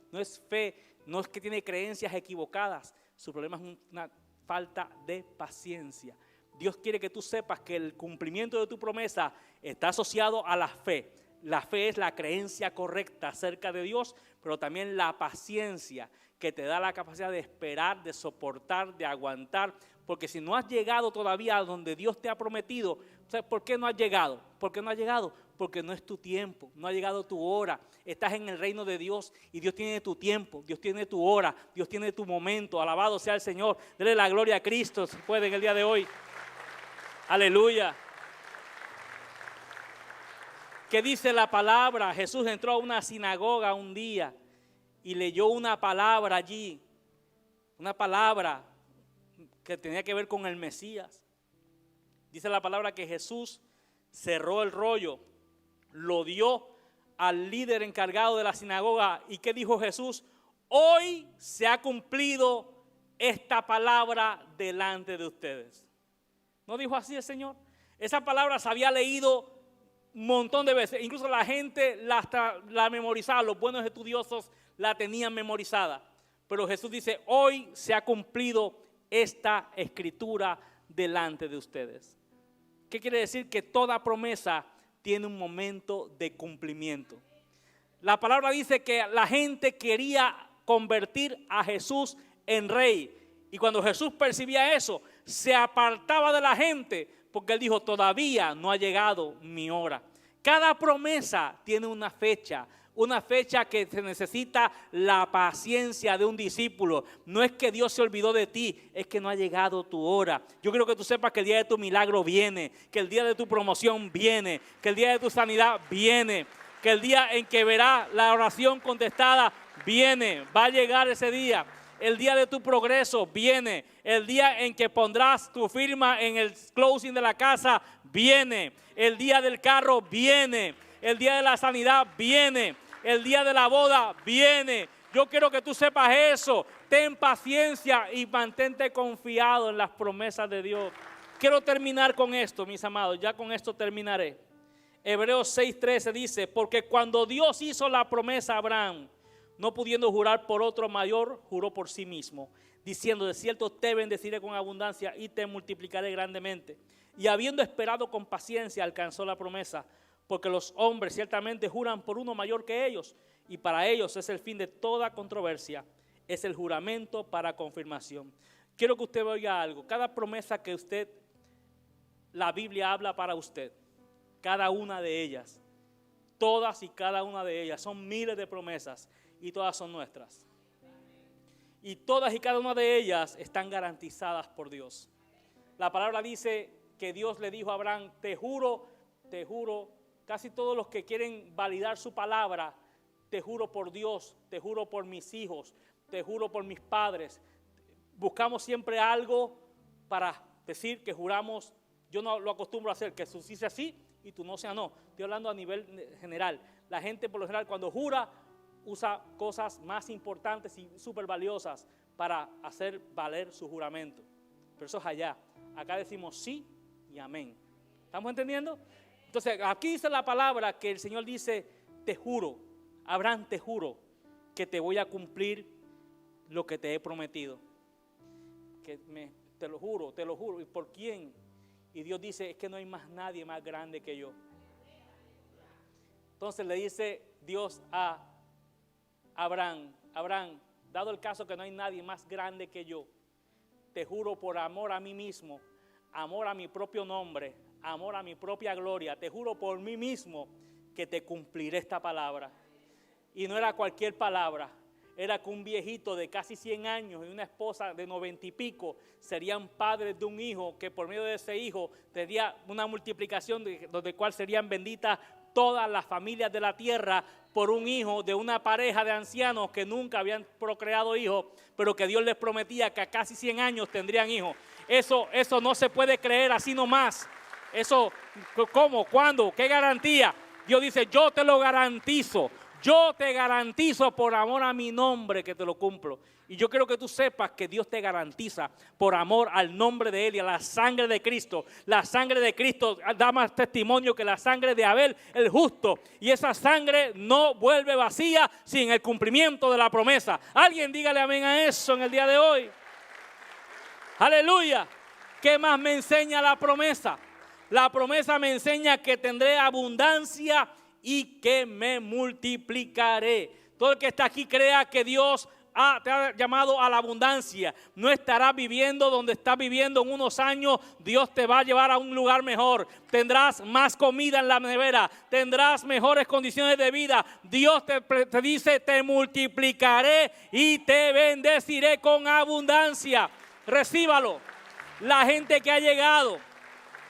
fe, no es que tiene creencias equivocadas. Su problema es una falta de paciencia. Dios quiere que tú sepas que el cumplimiento de tu promesa está asociado a la fe. La fe es la creencia correcta acerca de Dios, pero también la paciencia que te da la capacidad de esperar, de soportar, de aguantar. Porque si no has llegado todavía a donde Dios te ha prometido, ¿sabes por qué no has llegado? ¿Por qué no has llegado? Porque no es tu tiempo, no ha llegado tu hora. Estás en el reino de Dios y Dios tiene tu tiempo, Dios tiene tu hora, Dios tiene tu momento. Alabado sea el Señor. Dele la gloria a Cristo, si puede, en el día de hoy. Aleluya. ¿Qué dice la palabra? Jesús entró a una sinagoga un día y leyó una palabra allí. Una palabra que tenía que ver con el Mesías. Dice la palabra que Jesús cerró el rollo, lo dio al líder encargado de la sinagoga. ¿Y qué dijo Jesús? Hoy se ha cumplido esta palabra delante de ustedes. ¿No dijo así el Señor? Esa palabra se había leído un montón de veces. Incluso la gente la memorizaba. Los buenos estudiosos la tenían memorizada. Pero Jesús dice, hoy se ha cumplido esta escritura delante de ustedes. ¿Qué quiere decir? Que toda promesa tiene un momento de cumplimiento. La palabra dice que la gente quería convertir a Jesús en rey. Y cuando Jesús percibía eso, se apartaba de la gente porque Él dijo, todavía no ha llegado mi hora. Cada promesa tiene una fecha que se necesita la paciencia de un discípulo. No es que Dios se olvidó de ti, es que no ha llegado tu hora. Yo quiero que tú sepas que el día de tu milagro viene, que el día de tu promoción viene, que el día de tu sanidad viene, que el día en que verás la oración contestada viene, va a llegar ese día. El día de tu progreso viene. El día en que pondrás tu firma en el closing de la casa viene. El día del carro viene. El día de la sanidad viene. El día de la boda viene. Yo quiero que tú sepas eso. Ten paciencia y mantente confiado en las promesas de Dios. Quiero terminar con esto, mis amados. Ya con esto terminaré. Hebreos 6:13 dice, porque cuando Dios hizo la promesa a Abraham, no pudiendo jurar por otro mayor, juró por sí mismo, diciendo, de cierto te bendeciré con abundancia y te multiplicaré grandemente. Y habiendo esperado con paciencia, alcanzó la promesa, porque los hombres ciertamente juran por uno mayor que ellos, y para ellos es el fin de toda controversia, es el juramento para confirmación. Quiero que usted oiga algo. Cada promesa que la Biblia habla para usted, cada una de ellas, todas y cada una de ellas, son miles de promesas, y todas son nuestras. Y todas y cada una de ellas están garantizadas por Dios. La palabra dice que Dios le dijo a Abraham, te juro, casi todos los que quieren validar su palabra, te juro por Dios, te juro por mis hijos, te juro por mis padres. Buscamos siempre algo para decir que juramos. Yo no lo acostumbro a hacer, que tú sí sea sí y tú no sea no. Estoy hablando a nivel general. La gente por lo general cuando jura, usa cosas más importantes y súper valiosas para hacer valer su juramento. Pero eso es allá. Acá decimos sí y amén. ¿Estamos entendiendo? Entonces, aquí dice la palabra que el Señor dice, te juro, Abraham, te juro que te voy a cumplir lo que te he prometido. Te te lo juro, te lo juro. ¿Y por quién? Y Dios dice, es que no hay más nadie más grande que yo. Entonces le dice Dios a Abraham, Abraham, dado el caso que no hay nadie más grande que yo, te juro por amor a mí mismo, amor a mi propio nombre, amor a mi propia gloria, te juro por mí mismo que te cumpliré esta palabra. Y no era cualquier palabra, era que un viejito de casi 100 años y una esposa de 90 y pico serían padres de un hijo que por medio de ese hijo tendría una multiplicación donde cual serían benditas todas las familias de la tierra por un hijo de una pareja de ancianos que nunca habían procreado hijos, pero que Dios les prometía que a casi 100 años tendrían hijos. Eso no se puede creer así nomás. Eso, ¿cómo? ¿Cuándo? ¿Qué garantía? Dios dice, yo te lo garantizo. Yo te garantizo por amor a mi nombre que te lo cumplo. Y yo quiero que tú sepas que Dios te garantiza por amor al nombre de Él y a la sangre de Cristo. La sangre de Cristo da más testimonio que la sangre de Abel, el justo. Y esa sangre no vuelve vacía sin el cumplimiento de la promesa. Alguien dígale amén a eso en el día de hoy. Aleluya. ¿Qué más me enseña la promesa? La promesa me enseña que tendré abundancia y que me multiplicaré. Todo el que está aquí crea que Dios te ha llamado a la abundancia. No estarás viviendo donde estás viviendo en unos años. Dios te va a llevar a un lugar mejor. Tendrás más comida en la nevera. Tendrás mejores condiciones de vida. Dios te dice, te multiplicaré y te bendeciré con abundancia. Recíbalo. La gente que ha llegado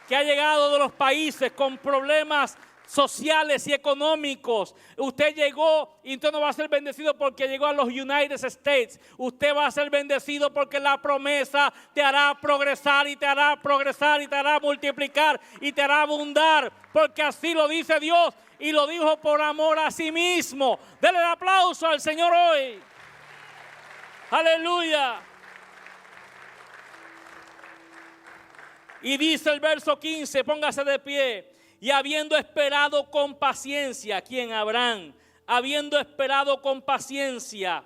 de los países con problemas sociales y económicos. Usted llegó y usted no va a ser bendecido porque llegó a los United States. Usted va a ser bendecido porque la promesa te hará progresar y te hará progresar y te hará multiplicar y te hará abundar. Porque así lo dice Dios y lo dijo por amor a sí mismo. Denle el aplauso al Señor hoy. Aleluya. Y dice el verso 15, póngase de pie. Y habiendo esperado con paciencia, ¿quién? Abraham. Habiendo esperado con paciencia,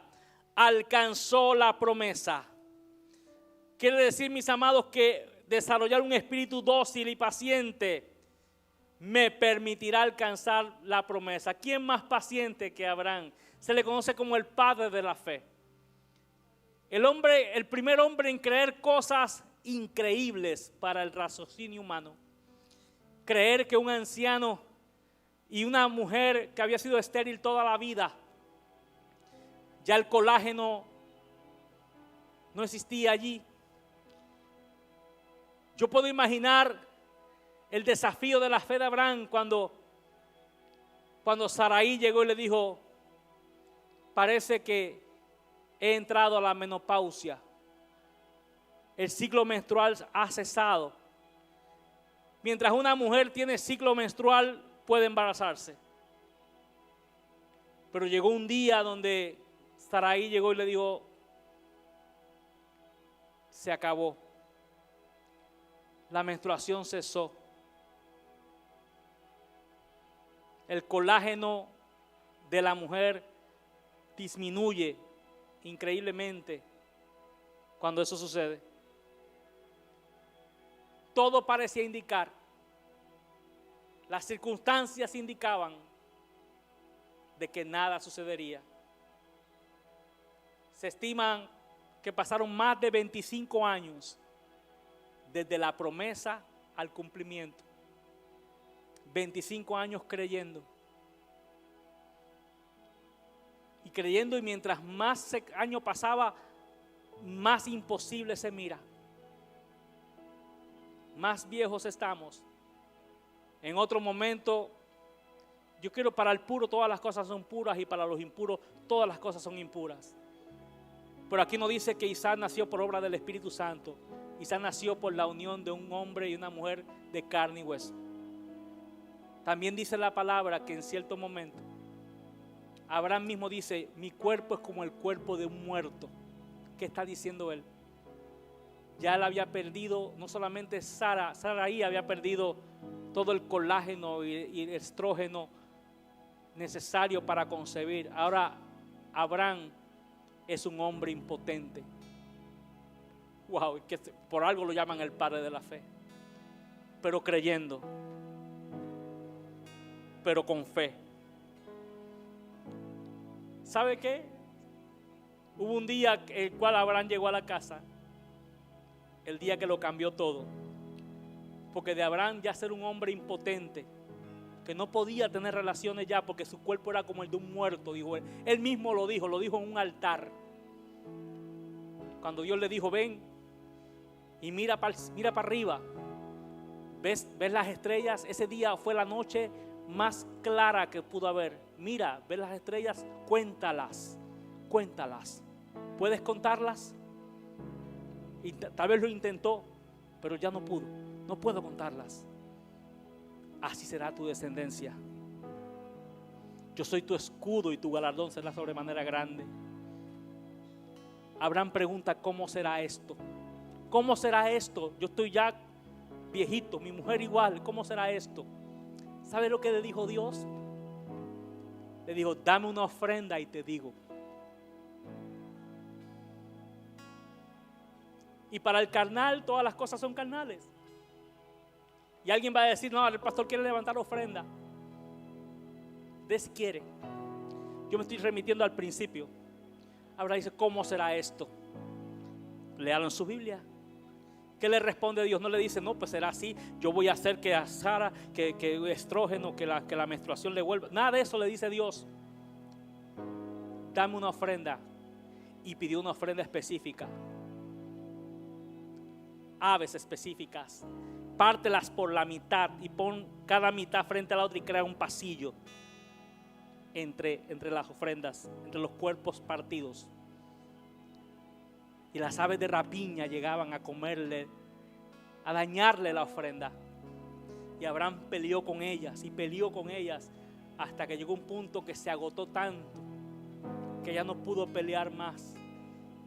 alcanzó la promesa. Quiere decir, mis amados, que desarrollar un espíritu dócil y paciente me permitirá alcanzar la promesa. ¿Quién más paciente que Abraham? Se le conoce como el padre de la fe. El primer hombre en creer cosas increíbles para el raciocinio humano. Creer que un anciano y una mujer que había sido estéril toda la vida, ya el colágeno no existía allí. Yo puedo imaginar el desafío de la fe de Abraham cuando Sarai llegó y le dijo, parece que he entrado a la menopausia. El ciclo menstrual ha cesado. Mientras una mujer tiene ciclo menstrual, puede embarazarse. Pero llegó un día donde Sarai llegó y le dijo, se acabó. La menstruación cesó. El colágeno de la mujer disminuye increíblemente cuando eso sucede. Todo parecía indicar, las circunstancias indicaban de que nada sucedería. Se estiman que pasaron más de 25 años desde la promesa al cumplimiento. 25 años creyendo. Y creyendo, y mientras más año pasaba, más imposible se mira. Más viejos estamos. En otro momento, yo quiero, para el puro todas las cosas son puras y para los impuros todas las cosas son impuras. Pero aquí no dice que Isaac nació por obra del Espíritu Santo. Isaac nació por la unión de un hombre y una mujer de carne y hueso. También dice la palabra que en cierto momento Abraham mismo dice, mi cuerpo es como el cuerpo de un muerto. ¿Qué está diciendo él? Ya él había perdido, no solamente Sarai había perdido todo el colágeno y el estrógeno necesario para concebir. Ahora Abraham es un hombre impotente. Wow, que por algo lo llaman el padre de la fe. Pero creyendo, pero con fe. ¿Sabe qué? Hubo un día el cual Abraham llegó a la casa, el día que lo cambió todo. Porque de Abraham ya ser un hombre impotente, que no podía tener relaciones ya porque su cuerpo era como el de un muerto, dijo él. Él mismo lo dijo en un altar. Cuando Dios le dijo, ven y mira para arriba. ¿Ves las estrellas? Ese día fue la noche más clara que pudo haber. Mira, ves las estrellas, cuéntalas. ¿Puedes contarlas? Y tal vez lo intentó, pero ya no pudo. No puedo contarlas. Así será tu descendencia. Yo soy tu escudo y tu galardón será sobremanera grande. Abraham pregunta, ¿cómo será esto? ¿Cómo será esto? Yo estoy ya viejito, mi mujer igual, ¿cómo será esto? ¿Sabe lo que le dijo Dios? Le dijo, dame una ofrenda y te digo. Y para el carnal todas las cosas son carnales. Y alguien va a decir, no, el pastor quiere levantar ofrenda. Si quiere. Yo me estoy remitiendo al principio. Ahora dice, ¿cómo será esto? Léalo en su Biblia. ¿Qué le responde Dios? No le dice, no, pues será así. Yo voy a hacer que a Sara, que estrógeno, que la menstruación le vuelva. Nada de eso le dice Dios. Dame una ofrenda. Y pidió una ofrenda específica. Aves específicas. Pártelas por la mitad y pon cada mitad frente a la otra y crea un pasillo entre las ofrendas, entre los cuerpos partidos. Y las aves de rapiña llegaban a comerle, a dañarle la ofrenda. Y Abraham peleó con ellas hasta que llegó un punto que se agotó tanto que ya no pudo pelear más.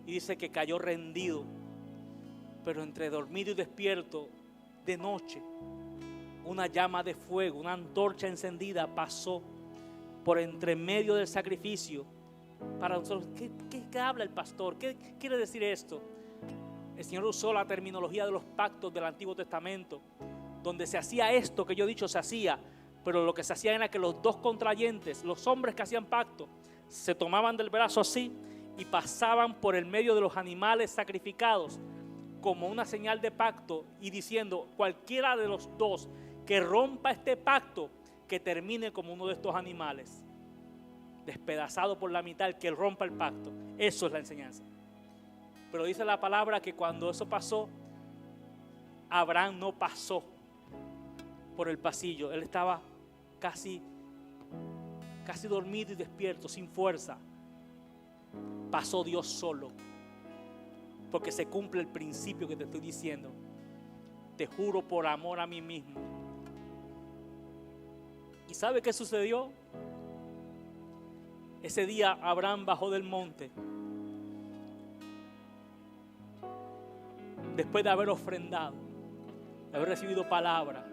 Y dice que cayó rendido. Pero entre dormido y despierto, de noche, una llama de fuego, una antorcha encendida pasó por entre medio del sacrificio. Para nosotros, ¿qué habla el pastor? ¿Qué quiere decir esto? El Señor usó la terminología de los pactos del Antiguo Testamento, donde se hacía esto que yo he dicho, se hacía, pero lo que se hacía era que los dos contrayentes, los hombres que hacían pacto, se tomaban del brazo así y pasaban por el medio de los animales sacrificados como una señal de pacto y diciendo, cualquiera de los dos que rompa este pacto, que termine como uno de estos animales, despedazado por la mitad, el que rompa el pacto. Eso es la enseñanza. Pero dice la palabra que cuando eso pasó, Abraham no pasó por el pasillo. Él estaba casi dormido y despierto, sin fuerza. Pasó Dios solo. Porque se cumple el principio que te estoy diciendo. Te juro por amor a mí mismo. ¿Y sabe qué sucedió? Ese día Abraham bajó del monte. Después de haber ofrendado, de haber recibido palabra.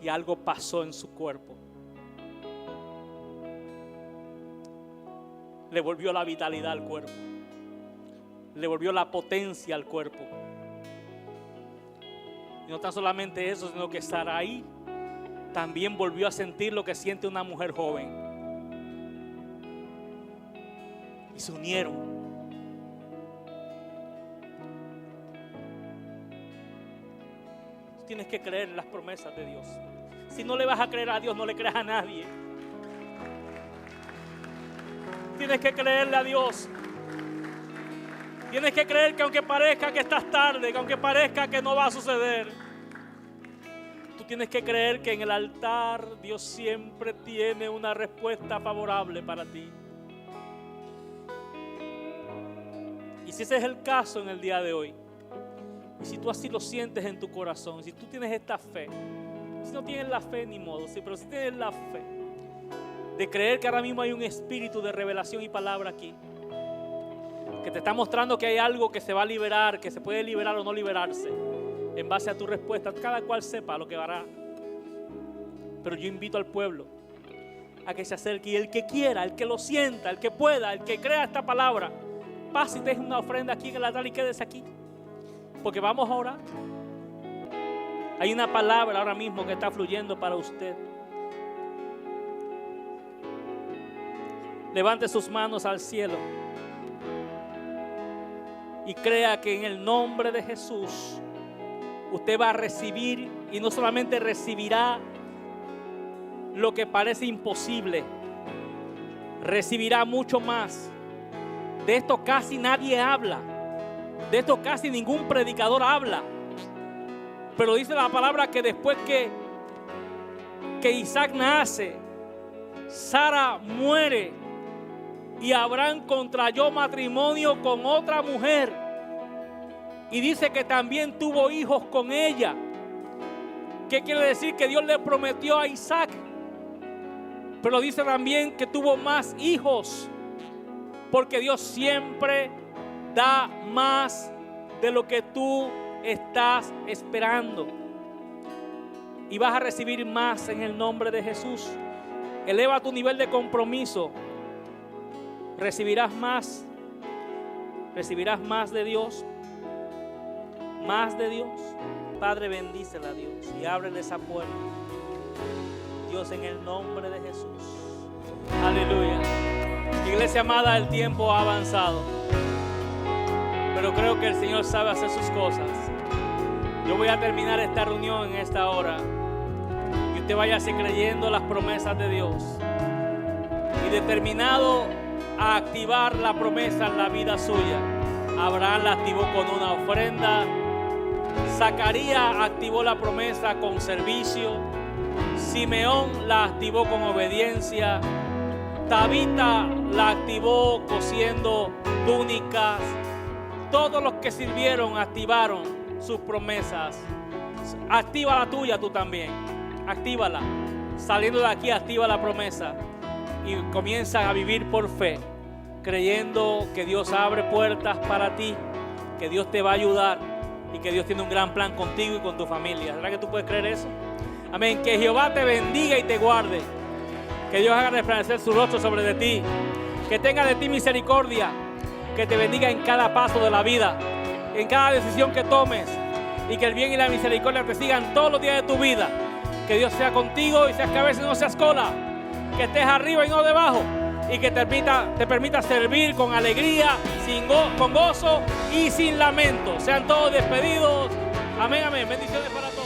Y algo pasó en su cuerpo. Le volvió la vitalidad al cuerpo. Le volvió la potencia al cuerpo. Y no tan solamente eso, sino que Sarai también volvió a sentir lo que siente una mujer joven. Y se unieron. Tú tienes que creer en las promesas de Dios. Si no le vas a creer a Dios, no le creas a nadie. Tienes que creerle a Dios. Tienes que creer que aunque parezca que estás tarde, que aunque parezca que no va a suceder, tú tienes que creer que en el altar Dios siempre tiene una respuesta favorable para ti. Y si ese es el caso en el día de hoy, y si tú así lo sientes en tu corazón, si tú tienes esta fe, si no tienes la fe ni modo, sí, pero si tienes la fe de creer que ahora mismo hay un espíritu de revelación y palabra aquí, que te está mostrando que hay algo que se va a liberar, que se puede liberar o no liberarse, en base a tu respuesta, cada cual sepa lo que hará. Pero yo invito al pueblo a que se acerque, y el que quiera, el que lo sienta, el que pueda, el que crea esta palabra, pase y deje una ofrenda aquí en el altar y quédese aquí. porque vamos a orar. Hay una palabra ahora mismo que está fluyendo para usted. Levante sus manos al cielo y crea que en el nombre de Jesús usted va a recibir, y no solamente recibirá lo que parece imposible, recibirá mucho más. De esto casi nadie habla, de esto casi ningún predicador habla, pero dice la palabra que después que Isaac nace, Sara muere y Abraham contrayó matrimonio con otra mujer, y dice que también tuvo hijos con ella. ¿Qué quiere decir? Que Dios le prometió a Isaac, pero dice también que tuvo más hijos, porque Dios siempre da más de lo que tú estás esperando, y vas a recibir más en el nombre de Jesús. Eleva tu nivel de compromiso. Recibirás más de Dios, más de Dios. Padre, bendícela a Dios y ábrele esa puerta, Dios, en el nombre de Jesús. Aleluya. Iglesia amada, el tiempo ha avanzado, pero creo que el Señor sabe hacer sus cosas. Yo voy a terminar esta reunión en esta hora, y usted váyase creyendo las promesas de Dios y determinado a activar la promesa en la vida suya. Abraham la activó con una ofrenda, Zacarías activó la promesa con servicio, Simeón la activó con obediencia, Tabita la activó cosiendo túnicas. Todos los que sirvieron activaron sus promesas. Activa la tuya tú también, actívala. Saliendo de aquí, activa la promesa y comienza a vivir por fe, creyendo que Dios abre puertas para ti, que Dios te va a ayudar y que Dios tiene un gran plan contigo y con tu familia. ¿Verdad que tú puedes creer eso? Amén. Que Jehová te bendiga y te guarde, que Dios haga resplandecer su rostro sobre de ti, que tenga de ti misericordia, que te bendiga en cada paso de la vida, en cada decisión que tomes, y que el bien y la misericordia te sigan todos los días de tu vida. Que Dios sea contigo y seas cabeza y no seas cola, que estés arriba y no debajo, y que te permita servir con alegría, con gozo y sin lamento. Sean todos despedidos. Amén, amén. Bendiciones para todos.